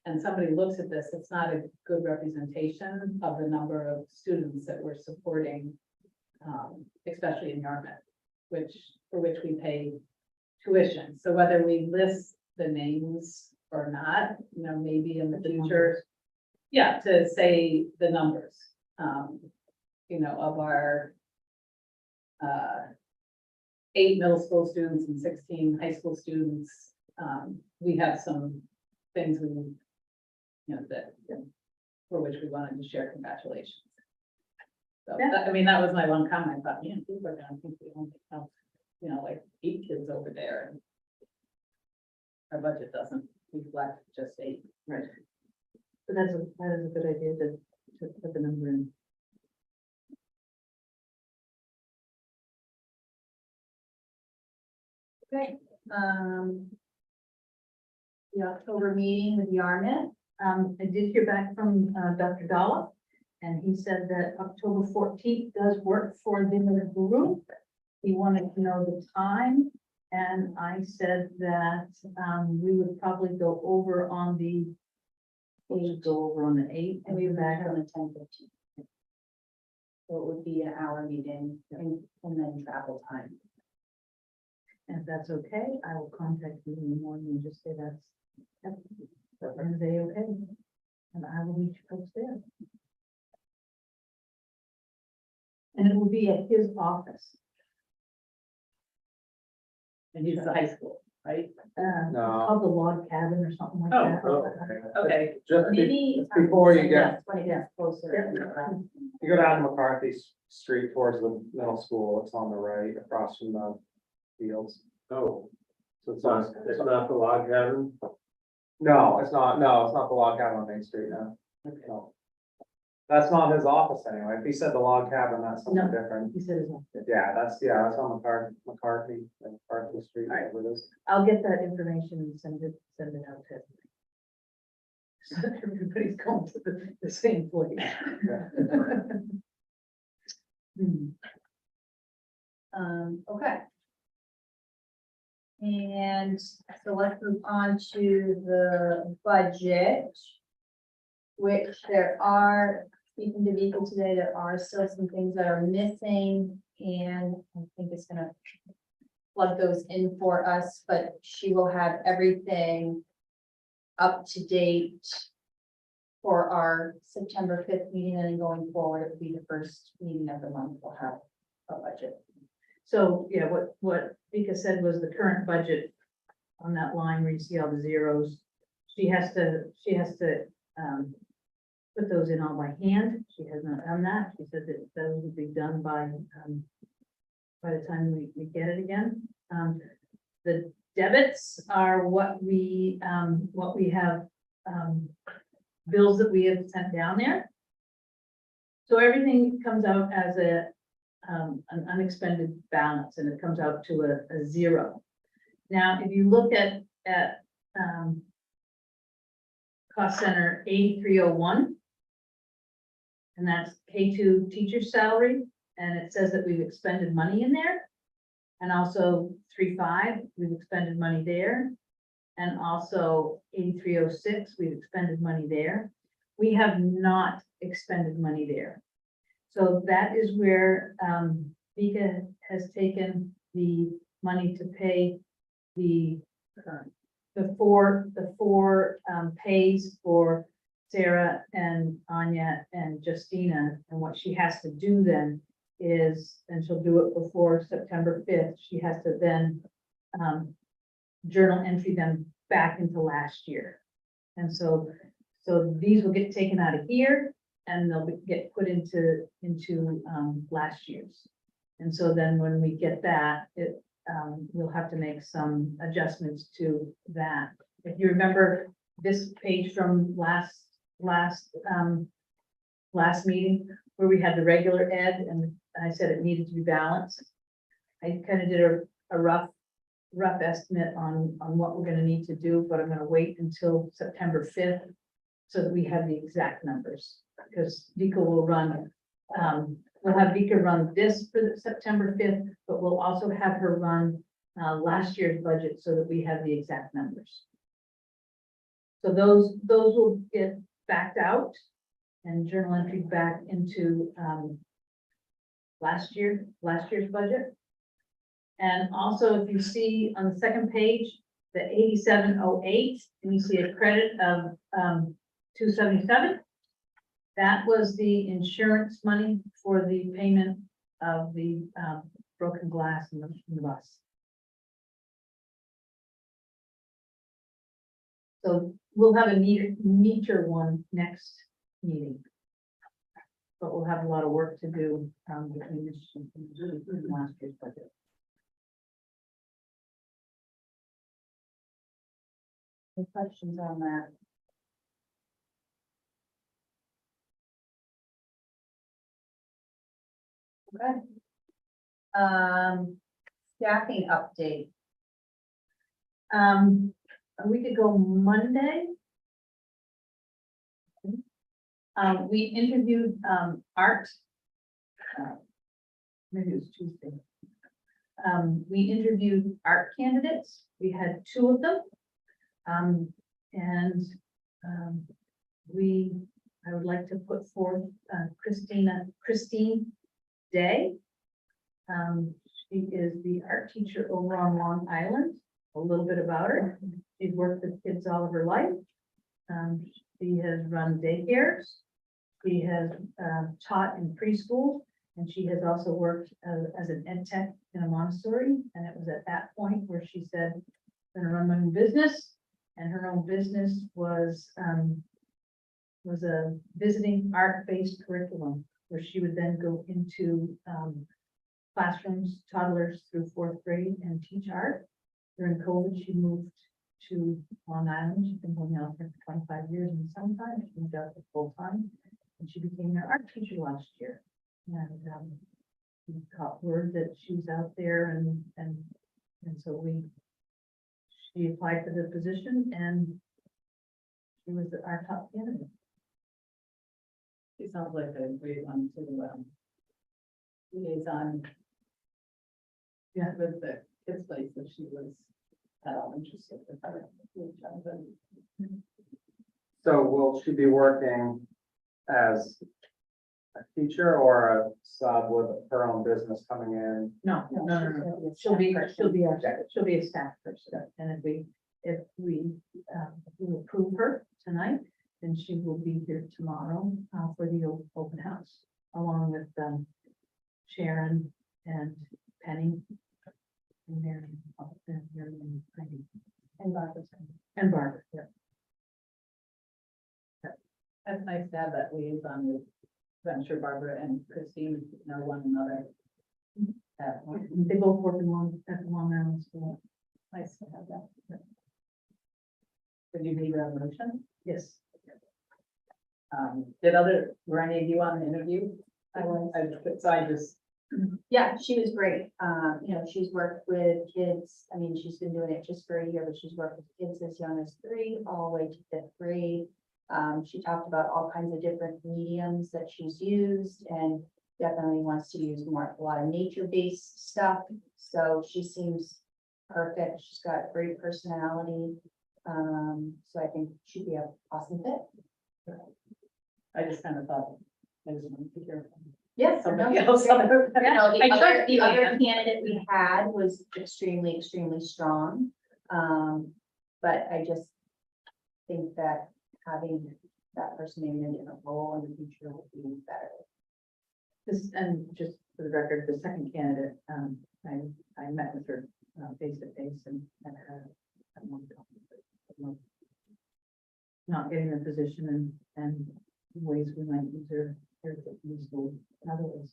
Speaker 4: and somebody looks at this, it's not a good representation of the number of students that we're supporting, especially in Yarmouth, for which we pay tuition. So whether we list the names or not, maybe in the future, yeah, to say the numbers, of our 8 middle school students and 16 high school students. We have some things that, for which we wanted to share congratulations. So,
Speaker 3: Yeah.
Speaker 4: that was my one comment. I thought, man, people are gonna think we only have, like 8 kids over there. And our budget doesn't reflect just 8.
Speaker 3: Right. So that is a good idea to put the number in.
Speaker 1: Okay, the October meeting with Yarmouth.
Speaker 3: I did hear back from Dr. Dalla, and he said that October 14th does work for the group. He wanted to know the time, and I said that we would probably go over on the 8th,
Speaker 1: And we would back on the 10:15. So it would be an hour meeting and then travel time.
Speaker 3: And if that's okay, I will contact you in the morning and just say that's Wednesday, okay? And I will meet you folks there. And it will be at his office.
Speaker 4: And he's the high school, right?
Speaker 3: It's
Speaker 5: No.
Speaker 3: called the log cabin or something like
Speaker 4: Oh,
Speaker 3: that.
Speaker 4: Okay.
Speaker 5: Just
Speaker 1: Maybe.
Speaker 5: before you get,
Speaker 1: Yes, when it gets closer.
Speaker 5: you go down McCarthy Street towards the middle school, it's on the right, across from the fields.
Speaker 2: Oh,
Speaker 5: So it's
Speaker 2: it's not the log cabin?
Speaker 5: no, it's not the log cabin on Main Street, no. No. That's not his office anyway, if he said the log cabin, that's something
Speaker 3: No.
Speaker 5: different.
Speaker 3: He said his office.
Speaker 5: Yeah, that's on McCarthy Street, whatever it is.
Speaker 3: I'll get that information and send it out to everybody. So everybody's going to the same place.
Speaker 5: Yeah.
Speaker 1: Okay. And so let's move on to the budget. Which there are, speaking to Vika today, there are still some things that are missing, and I think it's gonna plug those in for us, but she will have everything up to date for our September 5th meeting, and then going forward, it will be the first meeting of the month, we'll have a budget.
Speaker 3: So, yeah, what Vika said was the current budget on that line where you see all the zeros. She has to, put those in all by hand. She has not done that. She said that those will be done by the time we get it again. The debits are what we have, bills that we have sent down there. So everything comes out as an unexpended balance, and it comes out to a zero. Now, if you look at cost center 8301, and that's K2 teacher salary, and it says that we've expended money in there. And also 35, we've expended money there. And also 8306, we've expended money there. We have not expended money there. So that is where Vika has taken the money to pay the four pays for Sarah and Anya and Justina. And what she has to do then is, and she'll do it before September 5th, she has to then journal entry them back into last year. And so these will get taken out of here and they'll get put into last year's. And so then when we get that, we'll have to make some adjustments to that. If you remember this page from last meeting where we had the regular ed and I said it needed to be balanced. I kind of did a rough estimate on what we're gonna need to do, but I'm gonna wait until September 5th so that we have the exact numbers, because Vika will run, we'll have Vika run this for the September 5th, but we'll also have her run last year's budget so that we have the exact numbers. So those will get backed out and journal entry back into last year's budget. And also, if you see on the second page, the 8708, and you see a credit of 277. That was the insurance money for the payment of the broken glass in the bus. So we'll have a neater one next meeting. But we'll have a lot of work to do between this and last year's budget. Any questions on that?
Speaker 1: Okay. Staffing update.
Speaker 3: We could go Monday. We interviewed Art. Maybe it was Tuesday. We interviewed art candidates. We had 2 of them. I would like to put forth Christine Day. She is the art teacher over on Long Island. A little bit about her. She's worked with kids all of her life. She has run daycares. She has taught in preschool, and she has also worked as an ed tech in a Montessori. And it was at that point where she said, "I'm going to run my own business." And her own business was a visiting art-based curriculum where she would then go into classrooms, toddlers through 4th grade, and teach art. During COVID, she moved to Long Island. She's been going out there for 25 years in the summertime. She moved out there full time, and she became their art teacher last year. And we got word that she was out there, and so she applied for the position, and she was our top candidate.
Speaker 4: She sounds like a great one to liaison.
Speaker 3: Yeah.
Speaker 4: With the kids' place that she was at all interested with her.
Speaker 5: So will she be working as a teacher or a sub with her own business coming in?
Speaker 3: No. She'll be a staff person, and if we approve her tonight, then she will be here tomorrow for the open house, along with Sharon and Penny. And Marion, Marion, Heidi,
Speaker 1: And Barbara.
Speaker 3: and Barbara, yeah.
Speaker 4: That's nice to have that liaison with, I'm sure Barbara and Christine know one another. That one,
Speaker 3: They both work in Long Island School.
Speaker 4: nice to have that. Did you need a motion?
Speaker 3: Yes.
Speaker 4: Were any of you on the interview?
Speaker 1: I was.
Speaker 4: So I just,
Speaker 1: Yeah, she was great. You know, she's worked with kids. I mean, she's been doing it just for a year, but she's worked with kids as young as 3, all the way to 5th grade. She talked about all kinds of different mediums that she's used and definitely wants to use a lot of nature-based stuff. So she seems perfect. She's got great personality. So I think she'd be an awesome fit.
Speaker 4: I just kind of thought, I just wanted to hear from
Speaker 1: Yes.
Speaker 4: somebody else.
Speaker 1: You know,
Speaker 4: I tried
Speaker 1: the other
Speaker 4: to-
Speaker 1: candidate we had was extremely, extremely strong. But I just think that having that person in a different role in the future would be better.
Speaker 3: This, and just for the record, the second candidate, I met with her face to face and had a long talk. Not getting the position and ways we might use her here at the school in other ways.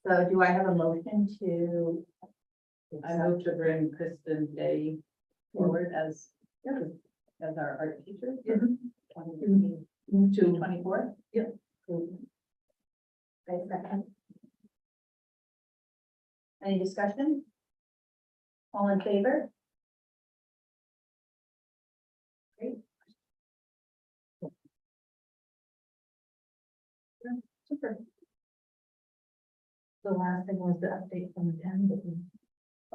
Speaker 1: So do I have a motion to?
Speaker 4: I move to bring Kristen Day forward as our art teacher.
Speaker 3: Move to
Speaker 4: 24.
Speaker 1: I second. Any discussion? All in favor? Great. Super.
Speaker 3: the last thing was the update from the town, but we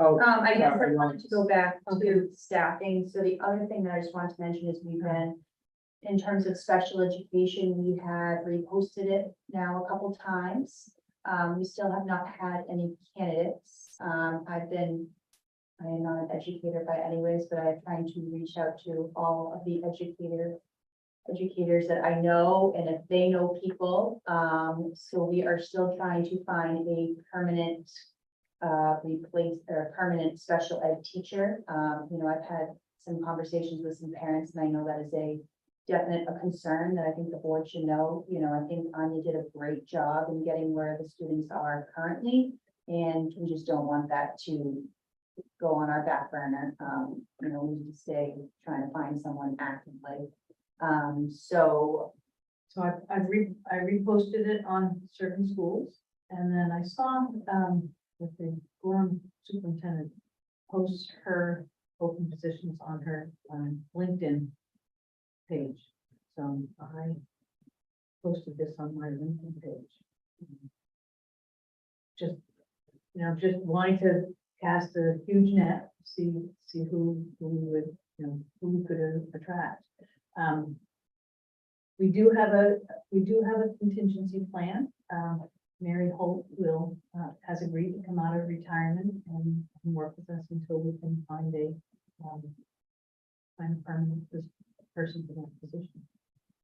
Speaker 5: Oh,
Speaker 1: I guess I
Speaker 5: sorry,
Speaker 1: wanted to go back
Speaker 3: Okay.
Speaker 1: to staffing. So the other thing that I just wanted to mention is we've been, in terms of special education, we have reposted it now a couple times. We still have not had any candidates. I am not an educator by any ways, but I'm trying to reach out to all of the educators that I know, and if they know people. So we are still trying to find a permanent permanent special ed teacher. You know, I've had some conversations with some parents, and I know that is a concern that I think the board should know. You know, I think Anya did a great job in getting where the students are currently, and we just don't want that to go on our back burner. You know, we need to stay trying to find someone actively. So
Speaker 3: So I reposted it on certain schools, and then I saw, that the Gorham superintendent posts her open positions on her, LinkedIn page. So I posted this on my LinkedIn page. Just, you know, just wanting to cast a huge net, see who we would, you know, who we could attract. We do have a contingency plan. Mary Holt has agreed to come out of retirement and work with us until we can find a permanent person for that position.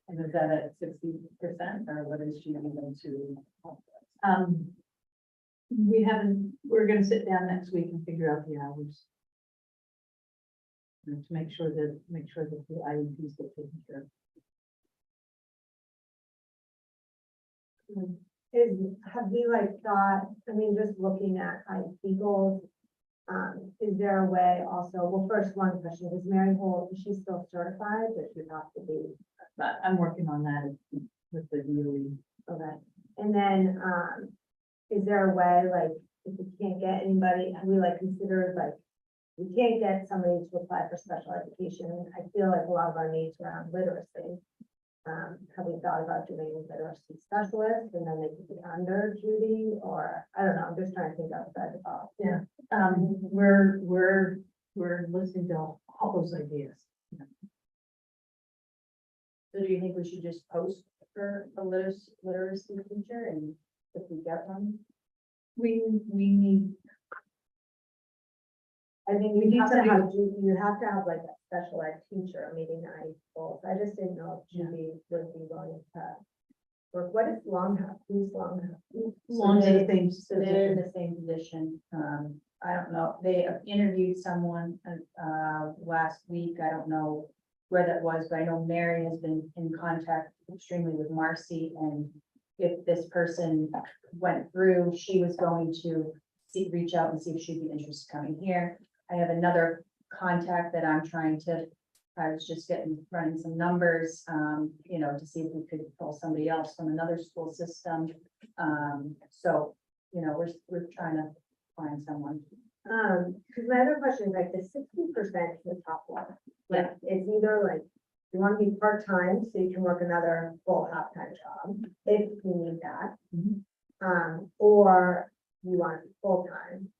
Speaker 4: And is that at 60%, or what is she able to?
Speaker 3: We're gonna sit down next week and figure out the hours. To make sure that the IEPs get taken care of.
Speaker 6: Have we like thought, I mean, just looking at IEP goals, is there a way also, well, first one question, is Mary Holt, is she still certified, or should have to be?
Speaker 3: But I'm working on that with the DOE.
Speaker 6: Okay, and then, is there a way, like, if we can't get anybody, have we like considered, like, we can't get somebody to apply for special education, I feel like a lot of our needs around literacy. Have we thought about doing literacy specialists, and then they could be under Judy, or, I don't know, I'm just trying to think outside the box.
Speaker 3: Yeah. We're listening to all those ideas.
Speaker 1: So do you think we should just post for a literacy teacher, and if we get one?
Speaker 3: We need,
Speaker 6: I think
Speaker 3: We
Speaker 6: you
Speaker 3: need
Speaker 6: have to
Speaker 3: somebody
Speaker 6: have, you have to have like a special ed teacher meeting the high schools. I just didn't know if Judy would be willing to work? What is Longhouse? Who's Longhouse?
Speaker 3: Long as the same
Speaker 1: So they're in
Speaker 3: position.
Speaker 1: the same position. I don't know, they interviewed someone, last week. I don't know where that was, but I know Mary has been in contact extremely with Marcy, and if this person went through, she was going to reach out and see if she'd be interested in coming here. I have another contact that I'm trying to, I was just running some numbers, to see if we could pull somebody else from another school system. So, we're trying to find someone.
Speaker 6: Because my other question is like the 60% is the top one. Like, it's either like, you want to be part-time, so you can work another full half-time job, if you need that. Or you want to be full-time.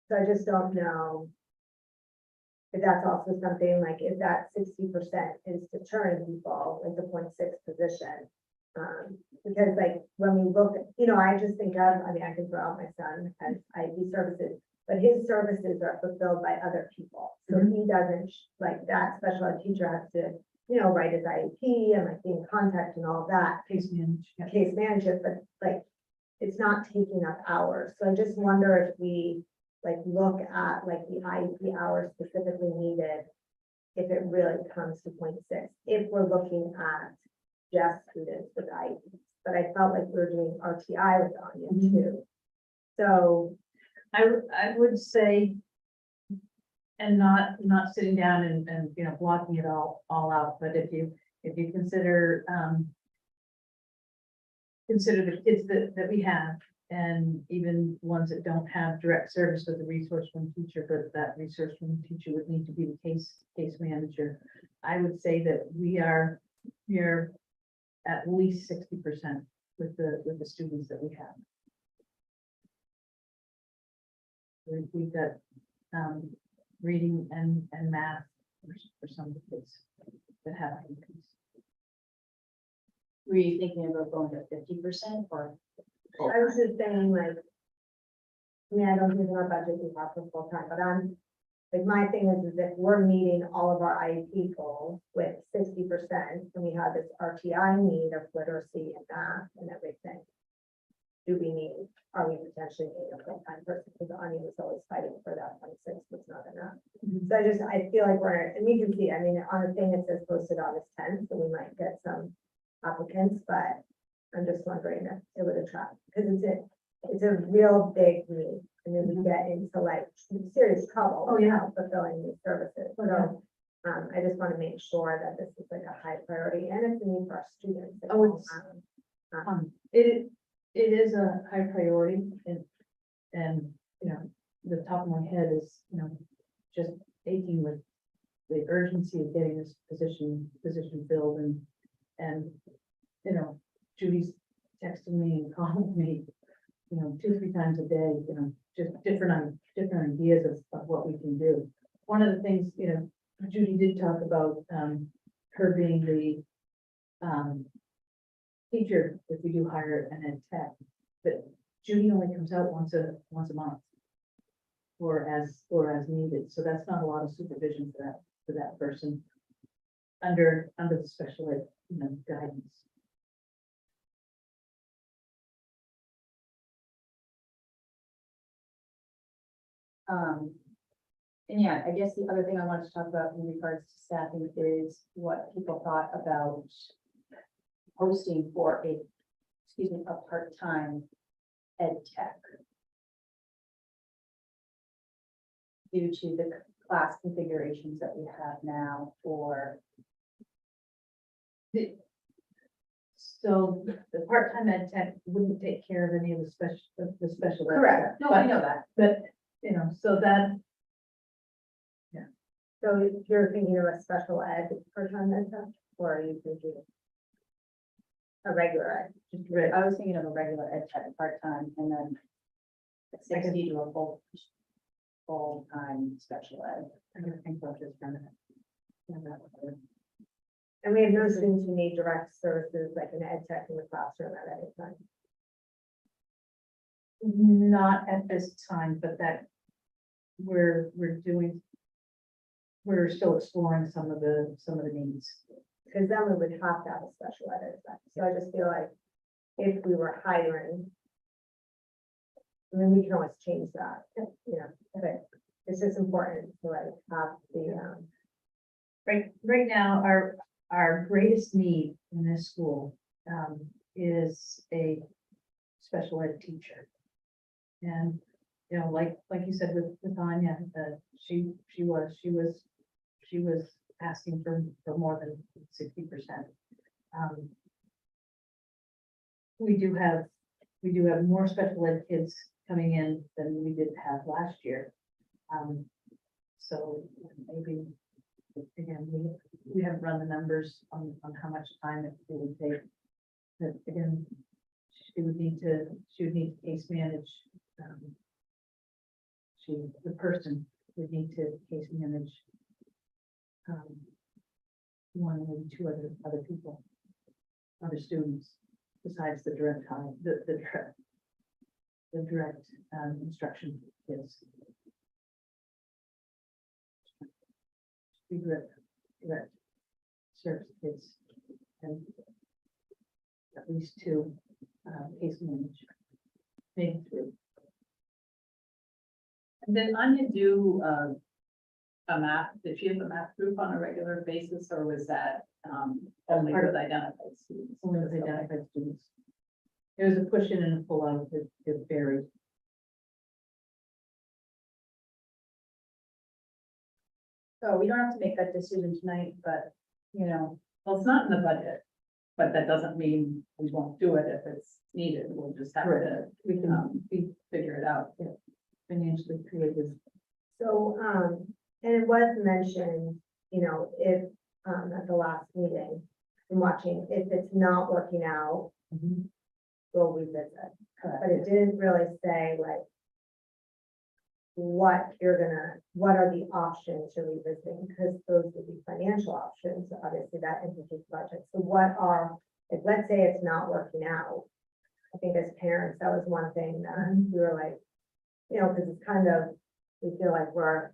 Speaker 6: So I just don't know if that's also something like, if that 60% is deterring people, like the 0.6 position. Because like, when we look, I just think of, I can throw out my son as IT services, but his services are fulfilled by other people. So he doesn't, like, that special ed teacher has to, write his IEP and like be in contact and all of that,
Speaker 3: Case management.
Speaker 6: case management, but like, it's not taking up hours. So I just wonder if we like look at like the IEP hours specifically needed, if it really comes to 0.6, if we're looking at just students with IEPs. But I felt like we were doing RTI with Anya too. So,
Speaker 3: I would say, and not sitting down and blocking it all out, but if you consider, consider the kids that we have, and even ones that don't have direct service with the resource room teacher, but that resource room teacher would need to be the case manager. I would say that we're at least 60% with the students that we have. We've got reading and math for some of the kids that have IEPs.
Speaker 1: Were you thinking about going to 50% or?
Speaker 6: I was just saying like, I don't think our budget we have for full time, but like, my thing is if we're meeting all of our IEP goals with 60%, and we have this RTI need of literacy and math and everything. Are we potentially need a full-time person? Because Anya was always fighting for that 26 was not enough. So I feel like and we can see, on the thing it says posted August 10th, so we might get some applicants, but I'm just wondering if it would attract, because it's a real big need. And then we get into like serious trouble. Fulfilling these services. So I just want to make sure that this is like a high priority, and it's a need for our students.
Speaker 3: It is a high priority, and the top of my head is, just aching with the urgency of getting this position filled, and Judy's texting me and calling me, 2-3 times a day, just different ideas of what we can do. One of the things, Judy did talk about, her being the, teacher, if we do hire an ed tech, but Judy only comes out once a month. Or as needed, so that's not a lot of supervision for that person under the special ed, guidance.
Speaker 1: And yeah, I guess the other thing I wanted to talk about in regards to staffing is what people thought about posting for a part-time ed tech. Due to the class configurations that we have now for.
Speaker 3: So the part-time ed tech wouldn't take care of any of the special. ed
Speaker 1: Correct,
Speaker 3: stuff,
Speaker 1: no, I know that.
Speaker 3: But, so that,
Speaker 6: So you're thinking of a special ed part-time ed tech, or are you thinking a regular ed?
Speaker 3: just read,
Speaker 1: I was thinking of a regular ed tech part-time and then 60 to a full-time special ed.
Speaker 3: I'm gonna think about this for a minute.
Speaker 6: And we have no students who need direct services like an ed tech in the classroom at any time.
Speaker 3: Not at this time, but that we're still exploring some of the needs.
Speaker 6: Because then we would have to have a special ed at that So I just feel like if we were hiring, I mean, we can always change that, you know, but it's just important to like have the,
Speaker 3: Right now, our greatest need in this school, is a special ed teacher. And, you know, like you said with Anya, she was asking for more than 60%. We do have more special ed kids coming in than we did have last year. So maybe, again, we haven't run the numbers on how much time it would take. But again, she would need to case manage. The person would need to case manage one or two other people, other students, besides the direct hire, the direct instruction kids. Direct service kids and at least two case manage, maybe three.
Speaker 4: And did Anya do a math, did she have a math group on a regular basis, or was that only
Speaker 3: part of-
Speaker 4: with identified students?
Speaker 3: Only with identified students. There was a push in and a pull out, it varied.
Speaker 1: So we don't have to make that decision tonight, but, you know,
Speaker 4: Well, it's not in the budget, but that doesn't mean we won't do it if it's needed. We'll just have to,
Speaker 3: Correct. We can
Speaker 4: figure it out.
Speaker 3: financially creative.
Speaker 6: so, and it was mentioned, you know, if, at the last meeting, I'm watching, if it's not working out, we'll revisit. But it didn't really say like what are the options you're revisiting, because those would be financial options, obviously that implicates budget. So what are, if let's say it's not working out, I think as parents, that was one thing that we were like, you know, because it's kind of, we feel like we're,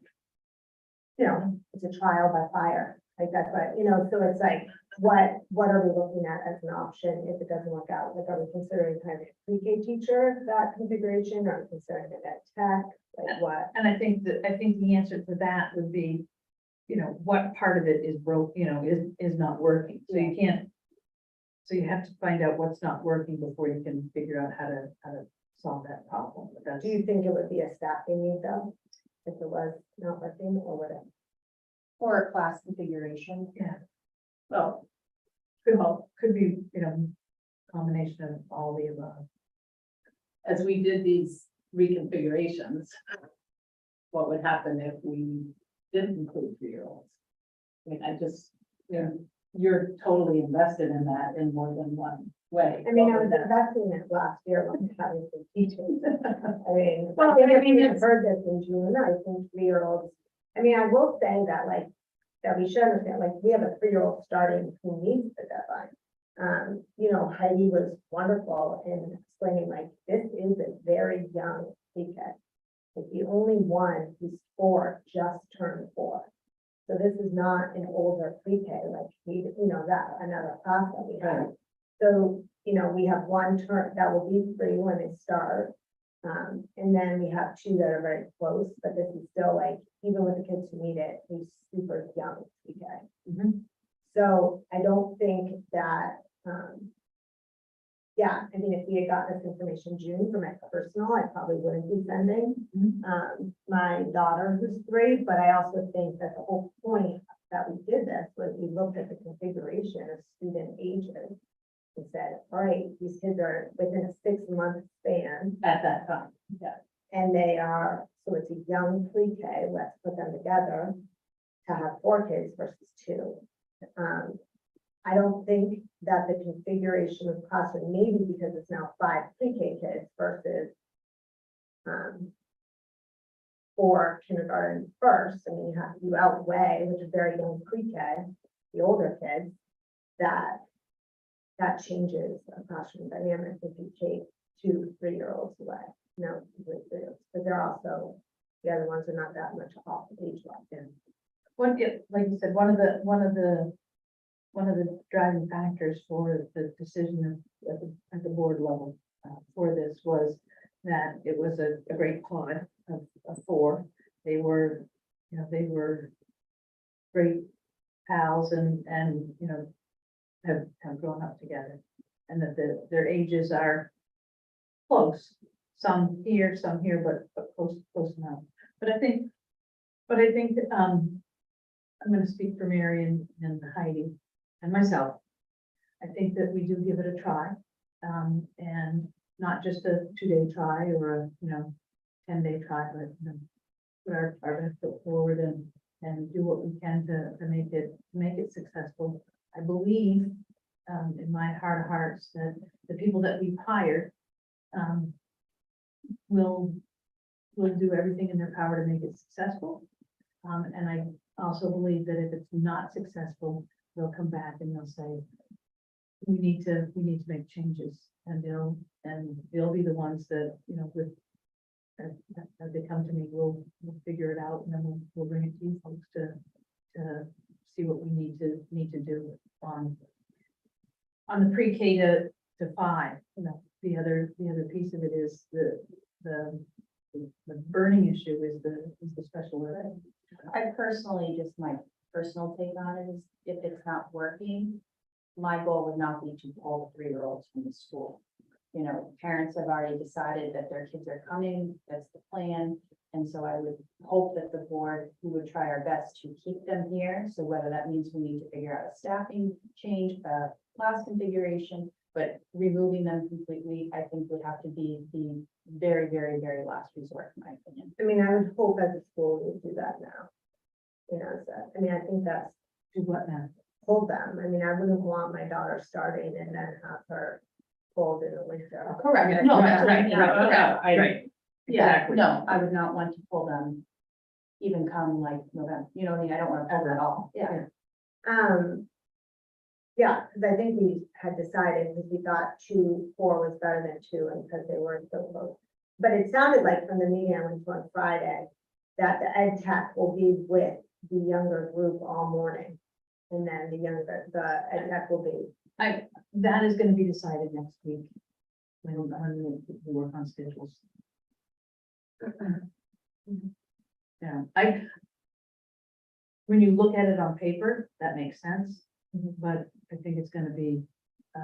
Speaker 6: you know, it's a trial by fire, like that's what, you know, so it's like, what are we looking at as an option if it doesn't work out? Like, are we considering kind of a pre-K teacher, that configuration, or are we considering it at tech, like what?
Speaker 3: And I think the answer to that would be, you know, what part of it is broke, you know, is not working. So you can't, so you have to find out what's not working before you can figure out how to solve that problem. But that's,
Speaker 6: Do you think it would be a staffing need though, if it was not working, or would it?
Speaker 1: or a class configuration.
Speaker 3: yeah,
Speaker 4: Well,
Speaker 3: could be, you know, combination of all the above.
Speaker 4: as we did these reconfigurations, what would happen if we didn't include 3-year-olds? I mean, you're totally invested in that in more than one way.
Speaker 6: I mean, I
Speaker 4: What
Speaker 6: was
Speaker 4: would that-
Speaker 6: investing in it last year when having some teachers. I mean,
Speaker 4: Well,
Speaker 6: I
Speaker 4: I mean,
Speaker 6: have
Speaker 4: it's-
Speaker 6: heard this in June, I think 3-year-olds, I mean, I will say that like, that we should understand, like, we have a 3-year-old starting who needs the deadline. You know, Heidi was wonderful in explaining like, this is a very young pre-K. Like the only one who's 4 just turned 4. So this is not an older pre-K, like we, you know, that another class that we have. So, you know, we have one term that will be 3 when they start. And then we have 2 that are very close, but this is still like, even with the kids who need it, he's super young pre-K. So I don't think that, yeah, I mean, if we had gotten this information June for my personal, I probably wouldn't be sending my daughter who's 3, but I also think that the whole point that we did this was we looked at the configuration of student ages and said, all right, these kids are within a 6-month span
Speaker 4: At that time, yeah.
Speaker 6: and they are, so it's a young pre-K, let's put them together to have 4 kids versus 2. I don't think that the configuration of classroom, maybe because it's now 5 pre-K kids versus 4 kindergarten first, I mean, you outweigh, which is very young pre-K, the older kids, that changes a classroom dynamic if you take 2 3-year-olds away. No, 3-year-olds, but they're also, the other ones are not that much off age wise.
Speaker 3: Like you said, one of the one of the driving factors for the decision at the board level for this was that it was a great pod of four. They were, they were great pals and, have grown up together. And that their ages are close, some here, but close enough. But I think, I'm gonna speak for Mary and Heidi and myself. I think that we do give it a try, and not just a 2-day try or a, 10-day try, but, put our best foot forward and do what we can to make it successful. I believe, in my heart of hearts, that the people that we've hired, will do everything in their power to make it successful. And I also believe that if it's not successful, they'll come back and they'll say, we need to make changes, and they'll be the ones that, as they come to me, we'll figure it out, and then we'll bring it to you folks to see what we need to do on the pre-K to 5. The other piece of it is the burning issue is the special ed.
Speaker 1: I personally, just my personal take on it is, if it's not working, my goal would not be to pull the 3-year-olds from the school. Parents have already decided that their kids are coming, that's the plan. And so I would hope that the board, we would try our best to keep them here. So whether that means we need to figure out a staffing change, class configuration, but removing them completely, I think would have to be the very, very, very last resort, in my opinion.
Speaker 6: I mean, I would hope as a school we would do that now. I think that's
Speaker 3: Do what now?
Speaker 6: hold them. I mean, I wouldn't want my daughter starting and then have her pulled in the winter.
Speaker 1: Correct. No, that's right.
Speaker 3: Right.
Speaker 1: Yeah, no, I would not want to pull them even come like November, what I mean? I don't want to pull them at all.
Speaker 6: Yeah. Yeah, because I think we had decided, because we thought 4 was better than 2, and because they weren't so close. But it sounded like from the meeting I went to on Friday, that the ed tech will be with the younger group all morning. And then the ed tech will be,
Speaker 3: That is gonna be decided next week, when we work on schedules. Yeah, when you look at it on paper, that makes sense, but I think it's gonna be, a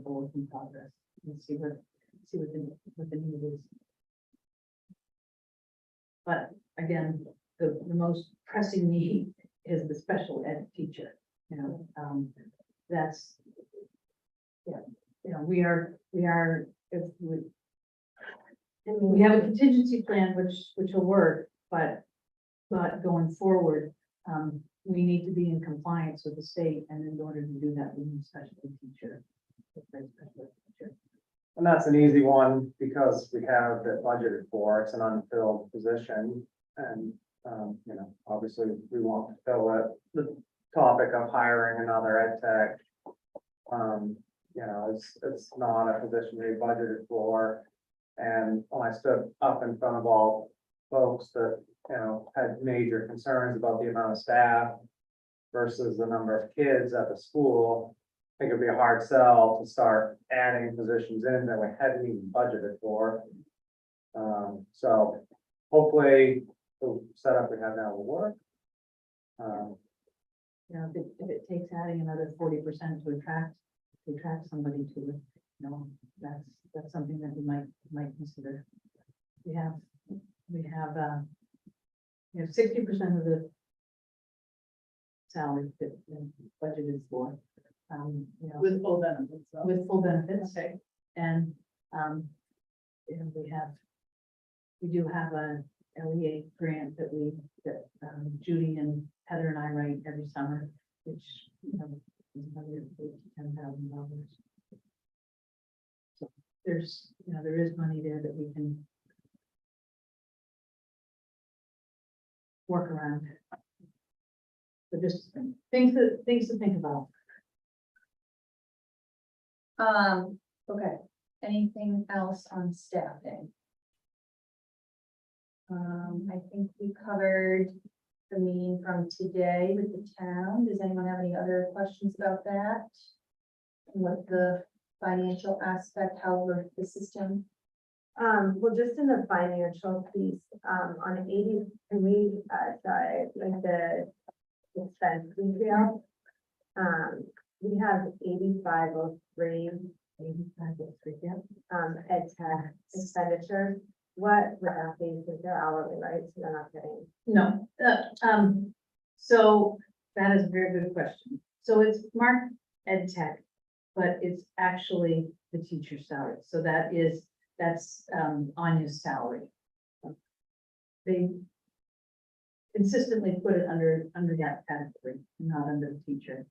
Speaker 3: work in progress. Let's see what the need is. But again, the most pressing need is the special ed teacher, that's, we are, if we have a contingency plan which will work, but going forward, we need to be in compliance with the state, and in order to do that, we need a special ed teacher.
Speaker 5: And that's an easy one because we have it budgeted for, it's an unfilled position. And, obviously we want to fill it. The topic of hiring another ed tech, it's not a position we budgeted for. And when I stood up in front of all folks that, had major concerns about the amount of staff versus the number of kids at the school, I think it'd be a hard sell to start adding positions in that we hadn't even budgeted for. So hopefully the setup we have now will work.
Speaker 3: If it takes adding another 40% to attract somebody to it, that's something that we might consider. We have 60% of the salary that budgeted for.
Speaker 4: With full benefits. So.
Speaker 3: With full benefits.
Speaker 4: Okay.
Speaker 3: And, we do have a LEA grant that Judy and Heather and I write every summer, which, is another $10,000. So there's, there is money there that we can work around. But just things to think about.
Speaker 1: Okay, anything else on staffing? I think we covered the meeting from today with the town. Does anyone have any other questions about that? What the financial aspect, however, the system?
Speaker 6: Well, just in the financial piece, on 80, can we, sorry, like the expense detail. We have 8503. 8503, yeah. Ed tech expenditures. What would that be? Because they're hourly, right? So they're not getting.
Speaker 3: No, so that is a very good question. So it's marked ed tech, but it's actually the teacher's salary. So that's Anya's salary. They consistently put it under that category, not under the teacher.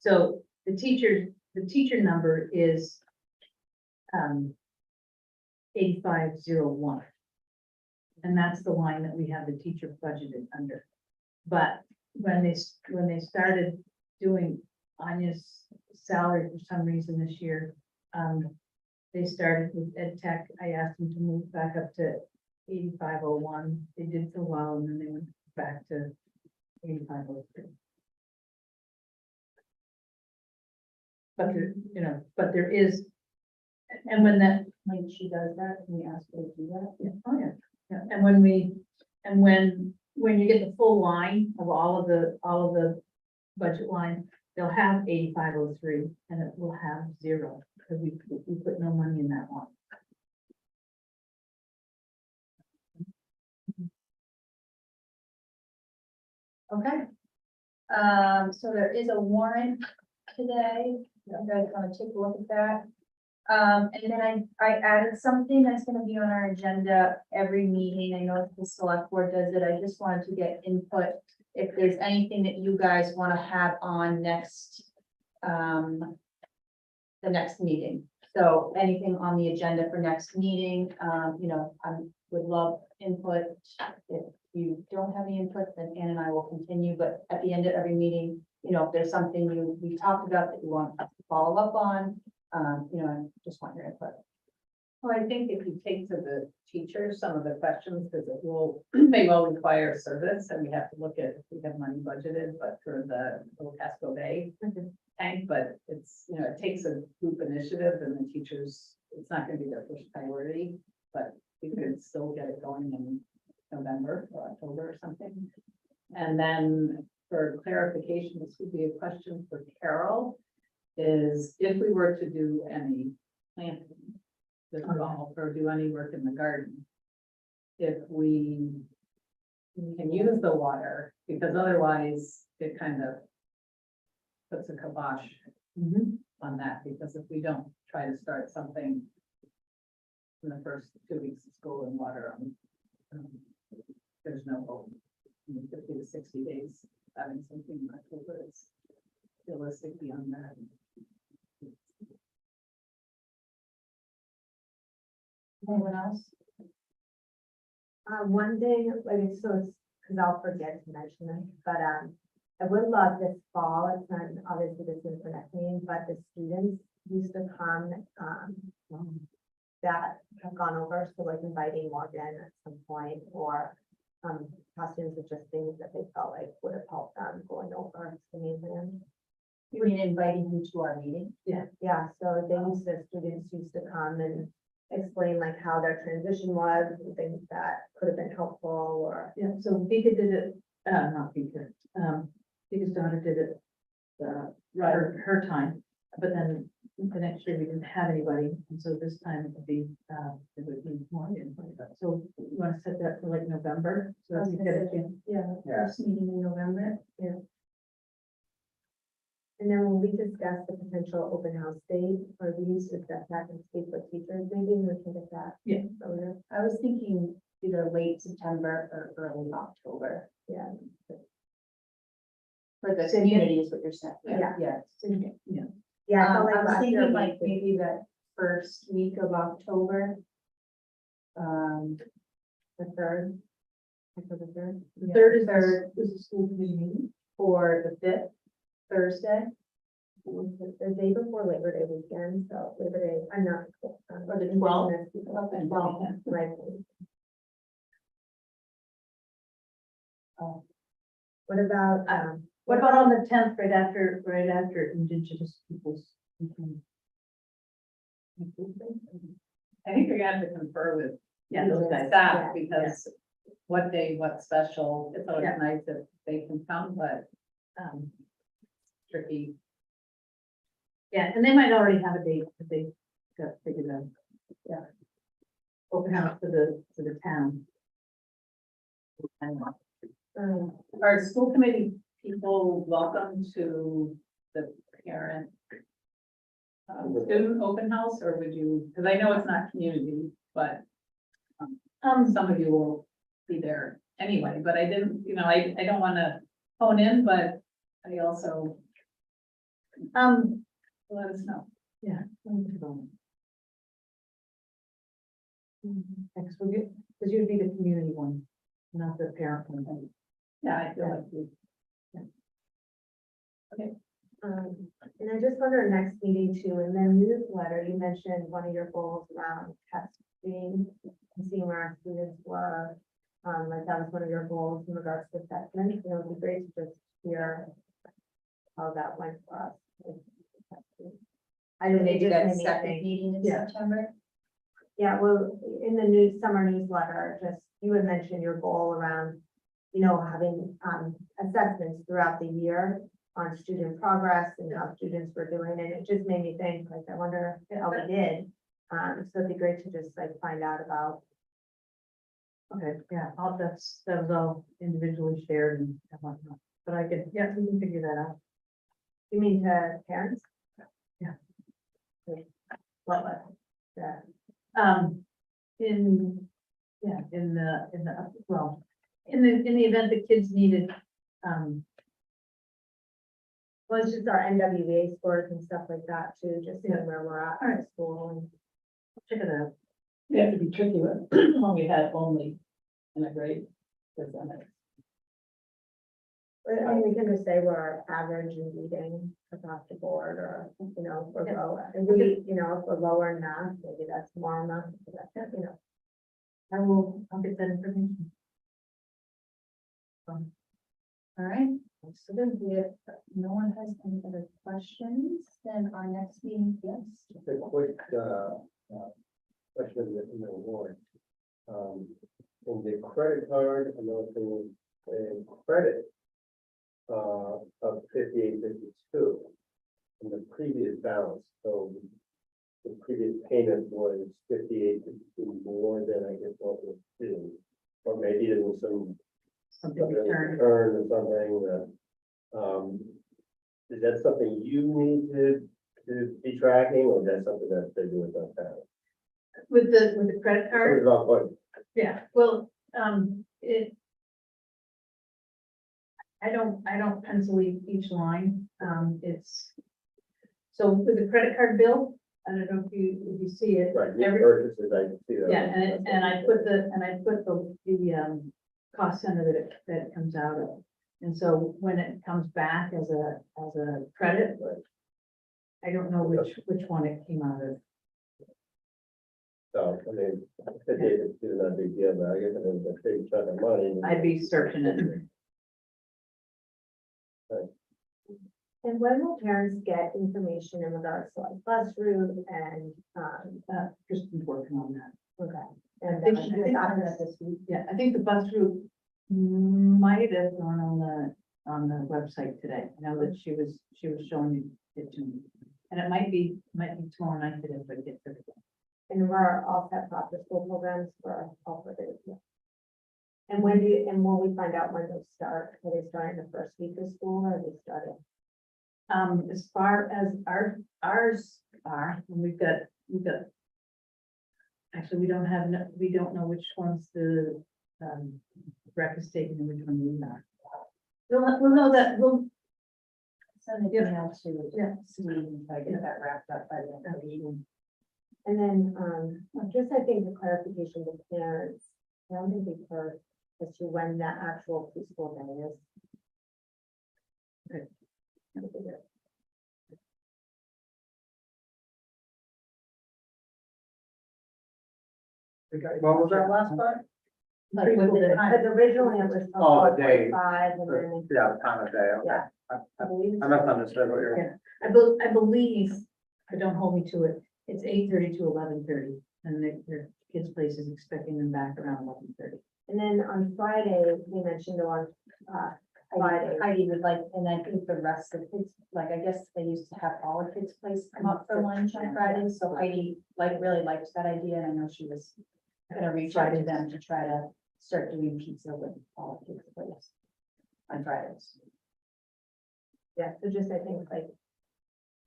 Speaker 3: So the teacher number is 8501. And that's the line that we have the teacher budgeted under. But when they started doing Anya's salary for some reason this year, they started with ed tech. I asked them to move back up to 8501. They did for a while and then they went back to 8503. But there is, and
Speaker 1: When she does that, can we ask her to do that?
Speaker 3: yeah, oh yeah, yeah, and when you get the full line of all of the budget line, they'll have 8503 and it will have 0 because we put no money in that one.
Speaker 1: Okay. So there is a warrant today. You guys want to take a look at that? And then I added something that's gonna be on our agenda every meeting. I know the select board does it. I just wanted to get input. If there's anything that you guys want to have on next, the next meeting. So anything on the agenda for next meeting, I would love input. If you don't have any input, then Ann and I will continue, but at the end of every meeting, if there's something we talked about that you want us to follow up on, I just want your input.
Speaker 4: Well, I think if you take to the teachers, some of the questions, because it may well require service, and we have to look at if we have money budgeted, but for the little Casco Bay tank, but it's, it takes a group initiative and the teachers, it's not gonna be their first priority, but we could still get it going in November or October or something. And then for clarification, this would be a question for Carol, is if we were to do any planting this fall or do any work in the garden, if we can use the water, because otherwise it kind of puts a kibosh on that, because if we don't try to start something in the first 2 weeks of school and water, there's no hope. 50 to 60 days, having something in October is realistic beyond that.
Speaker 1: Anyone else?
Speaker 6: One thing, like, so it's, because I'll forget to mention this, but, I would love this fall, it's not, obviously this is for next meeting, but the students used to come, that have gone over, so like inviting Morgan at some point, or, costumes are just things that they felt like would have helped them going over the museum.
Speaker 1: You mean inviting you to our meeting?
Speaker 6: Yeah, so students used to come and explain like how their transition was, and things that could have been helpful, or.
Speaker 3: Yeah, so Vika did it, not Vika, Vika's daughter did it, her time, but then the next year we didn't have anybody, and so this time it would be more input. So you want to set that for like November? So that we get it in?
Speaker 6: Yeah.
Speaker 5: Yeah.
Speaker 1: First meeting in November?
Speaker 6: And then when we discuss the potential open house date, or we used to discuss that and speak with teachers, maybe we can get that.
Speaker 3: Yeah.
Speaker 6: earlier.
Speaker 1: I was thinking either late September or early October.
Speaker 6: Yeah.
Speaker 1: For the community is what you're saying.
Speaker 6: Yeah.
Speaker 1: Yeah.
Speaker 6: Yeah. I
Speaker 1: I
Speaker 6: felt like
Speaker 1: was
Speaker 6: last year
Speaker 1: thinking
Speaker 6: we
Speaker 1: like
Speaker 6: did-
Speaker 1: maybe that first week of October.
Speaker 6: The third. October third.
Speaker 3: The third is
Speaker 1: Third
Speaker 3: the school committee meeting.
Speaker 1: or the fifth Thursday.
Speaker 6: the day before Labor Day weekend, so Labor Day, I'm not.
Speaker 3: Or the 12th?
Speaker 6: Indigenous people,
Speaker 3: Okay,
Speaker 6: well,
Speaker 3: 12th.
Speaker 6: right.
Speaker 3: Oh.
Speaker 6: What about,
Speaker 3: What about on the tenth, right after Indigenous Peoples? Weekend?
Speaker 4: I think you're gonna have to confer with
Speaker 3: Yeah, those guys.
Speaker 4: staff,
Speaker 6: yeah,
Speaker 4: because what day, what's special, it's always
Speaker 3: Yeah.
Speaker 4: nice if they can come, but
Speaker 3: Um,
Speaker 4: tricky.
Speaker 3: yeah, and they might already have a date that they got figured out.
Speaker 4: Yeah.
Speaker 3: Open house for the town.
Speaker 4: Are school committee people welcome to the parent student open house, or would you, because I know it's not community, but some of you will be there anyway, but I didn't, I don't want to hone in, but I also let us know.
Speaker 3: Yeah. Thanks, we'll get, because you'd be the community one, not the parent one.
Speaker 4: Yeah, I feel like we.
Speaker 6: and I just wonder next meeting too, in the newsletter, you mentioned one of your goals around testing, and seeing where our students were. Like that was one of your goals in regards to assessment, it would be great to just hear how that went for us. I don't
Speaker 1: Maybe
Speaker 6: just
Speaker 1: that
Speaker 6: made me
Speaker 1: second
Speaker 6: think-
Speaker 1: meeting in
Speaker 3: Yeah.
Speaker 1: September.
Speaker 6: Yeah, well, in the new summer newsletter, just, you had mentioned your goal around, having, assessments throughout the year on student progress and how students were doing, and it just made me think, like, I wonder how we did. So it'd be great to just like find out about.
Speaker 3: Okay, yeah, that was all individually shared and whatnot, but I can, yeah, we can figure that out.
Speaker 6: You mean to parents?
Speaker 3: Yeah.
Speaker 6: What? Yeah.
Speaker 3: In the event that kids needed,
Speaker 6: Well, it's just our NWA scores and stuff like that too, just seeing where we're at in school and.
Speaker 3: check it out.
Speaker 4: We have to be tricky with when we had only in a grade. Percentage.
Speaker 6: But I mean, we can just say we're average in reading across the board, or, we're
Speaker 3: Yeah.
Speaker 6: low, and we, if we're lower in math, maybe that's more math,
Speaker 3: I'll get that information.
Speaker 1: All right, so then if no one has any other questions, then our next meeting, yes.
Speaker 2: Just a quick, question in the warrant. In the credit card, I know there was a credit of 58.52 in the previous balance, so the previous payment was 58.52 more than I guess what was due. Or maybe there was
Speaker 3: Something
Speaker 2: something
Speaker 3: returned.
Speaker 2: return or something is that something you need to be tracking, or is that something that they do with us now?
Speaker 3: With the credit card,
Speaker 2: It's all fine.
Speaker 3: yeah, well, I don't pencil each line, it's. So with the credit card bill, I don't know if you see it.
Speaker 2: Right,
Speaker 3: every-
Speaker 2: purchases, I can see that.
Speaker 3: Yeah, and I put the cost center that it comes out of. And so when it comes back as a credit, I don't know which one it came out of.
Speaker 2: So, I mean, it's not a big deal, but I guess it was a big chunk of money.
Speaker 3: I'd be searching it.
Speaker 6: And when will parents get information in regards to like bus route and,
Speaker 3: Kristen's working on that.
Speaker 6: okay.
Speaker 3: I
Speaker 6: And
Speaker 3: think
Speaker 6: then
Speaker 3: she- I think-
Speaker 6: after that this week.
Speaker 3: Yeah, I think the bus route might have gone on the website today. I know that she was showing it to me. And it might be tomorrow night that if I get to it.
Speaker 6: And we're all set for after school programs for all for this. And will we find out when those start? Are they starting the first week of school, or are they starting?
Speaker 3: As far as ours are, and we've got. Actually, we don't know which ones the, rec is taking and which one we are. We'll know that,
Speaker 1: Send an email to
Speaker 3: yeah.
Speaker 1: Steve and try to get that wrapped up by the end of the week.
Speaker 6: And then, just I think the clarification with parents, I don't think we've heard as to when that actual preschool day is.
Speaker 3: Okay.
Speaker 5: What was that last part?
Speaker 1: Like with the time.
Speaker 6: Because originally it was. till
Speaker 5: Oh, the day.
Speaker 6: 4:45, and then
Speaker 5: Yeah, the time of day, okay.
Speaker 6: Yeah.
Speaker 5: I
Speaker 6: I believe.
Speaker 5: I misunderstood what you're.
Speaker 3: I believe, but don't hold me to it, it's 8:30 to 11:30, and their kids' place is expecting them back around 11:30.
Speaker 6: And then on Friday, we mentioned on, Friday.
Speaker 1: Heidi would like, and I think the rest of kids, like, I guess they used to have all the kids' places come up for lunch on Friday, so Heidi really liked that idea, and I know she was gonna reach out to them to try to start doing pizza with all the kids' places on Fridays.
Speaker 6: Yeah, so just, I think, like,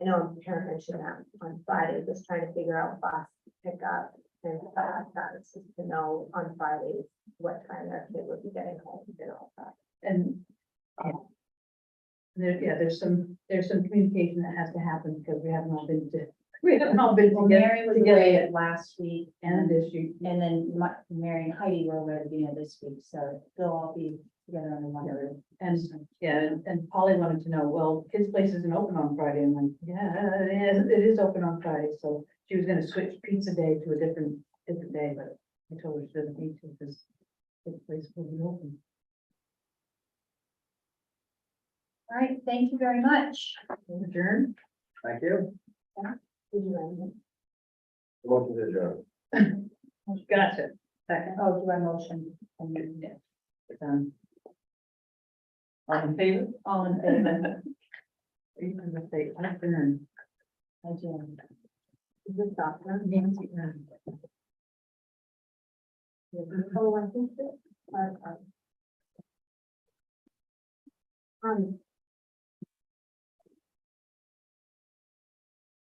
Speaker 6: I know a parent mentioned that on Friday, just trying to figure out bus pickup and stuff like that, it's just to know on Fridays what time their kid would be getting home and all that.
Speaker 3: And there's some communication that has to happen because we haven't all been
Speaker 1: Well,
Speaker 3: together.
Speaker 1: Mary was away last week,
Speaker 3: And this year,
Speaker 1: and then Mary and Heidi were away at the beginning of this week, so they'll all be together on the one room.
Speaker 3: and, yeah, and Polly wanted to know, well, kids' place isn't open on Friday, I'm like, yeah, it is open on Friday, so she was gonna switch pizza day to a different day, but I told her she doesn't need to, because kids' place will be open.
Speaker 1: All right, thank you very much.
Speaker 3: Adjourn?
Speaker 5: Thank you.
Speaker 6: Did you end it?
Speaker 2: Motion to adjourn.
Speaker 3: Gotcha. Second.
Speaker 1: Oh, do I motion?
Speaker 3: All in favor?
Speaker 1: All in favor?
Speaker 3: Are you gonna say adjourn?
Speaker 1: I do.
Speaker 6: Is this Dr.?
Speaker 3: Nancy,
Speaker 6: Oh, I think that,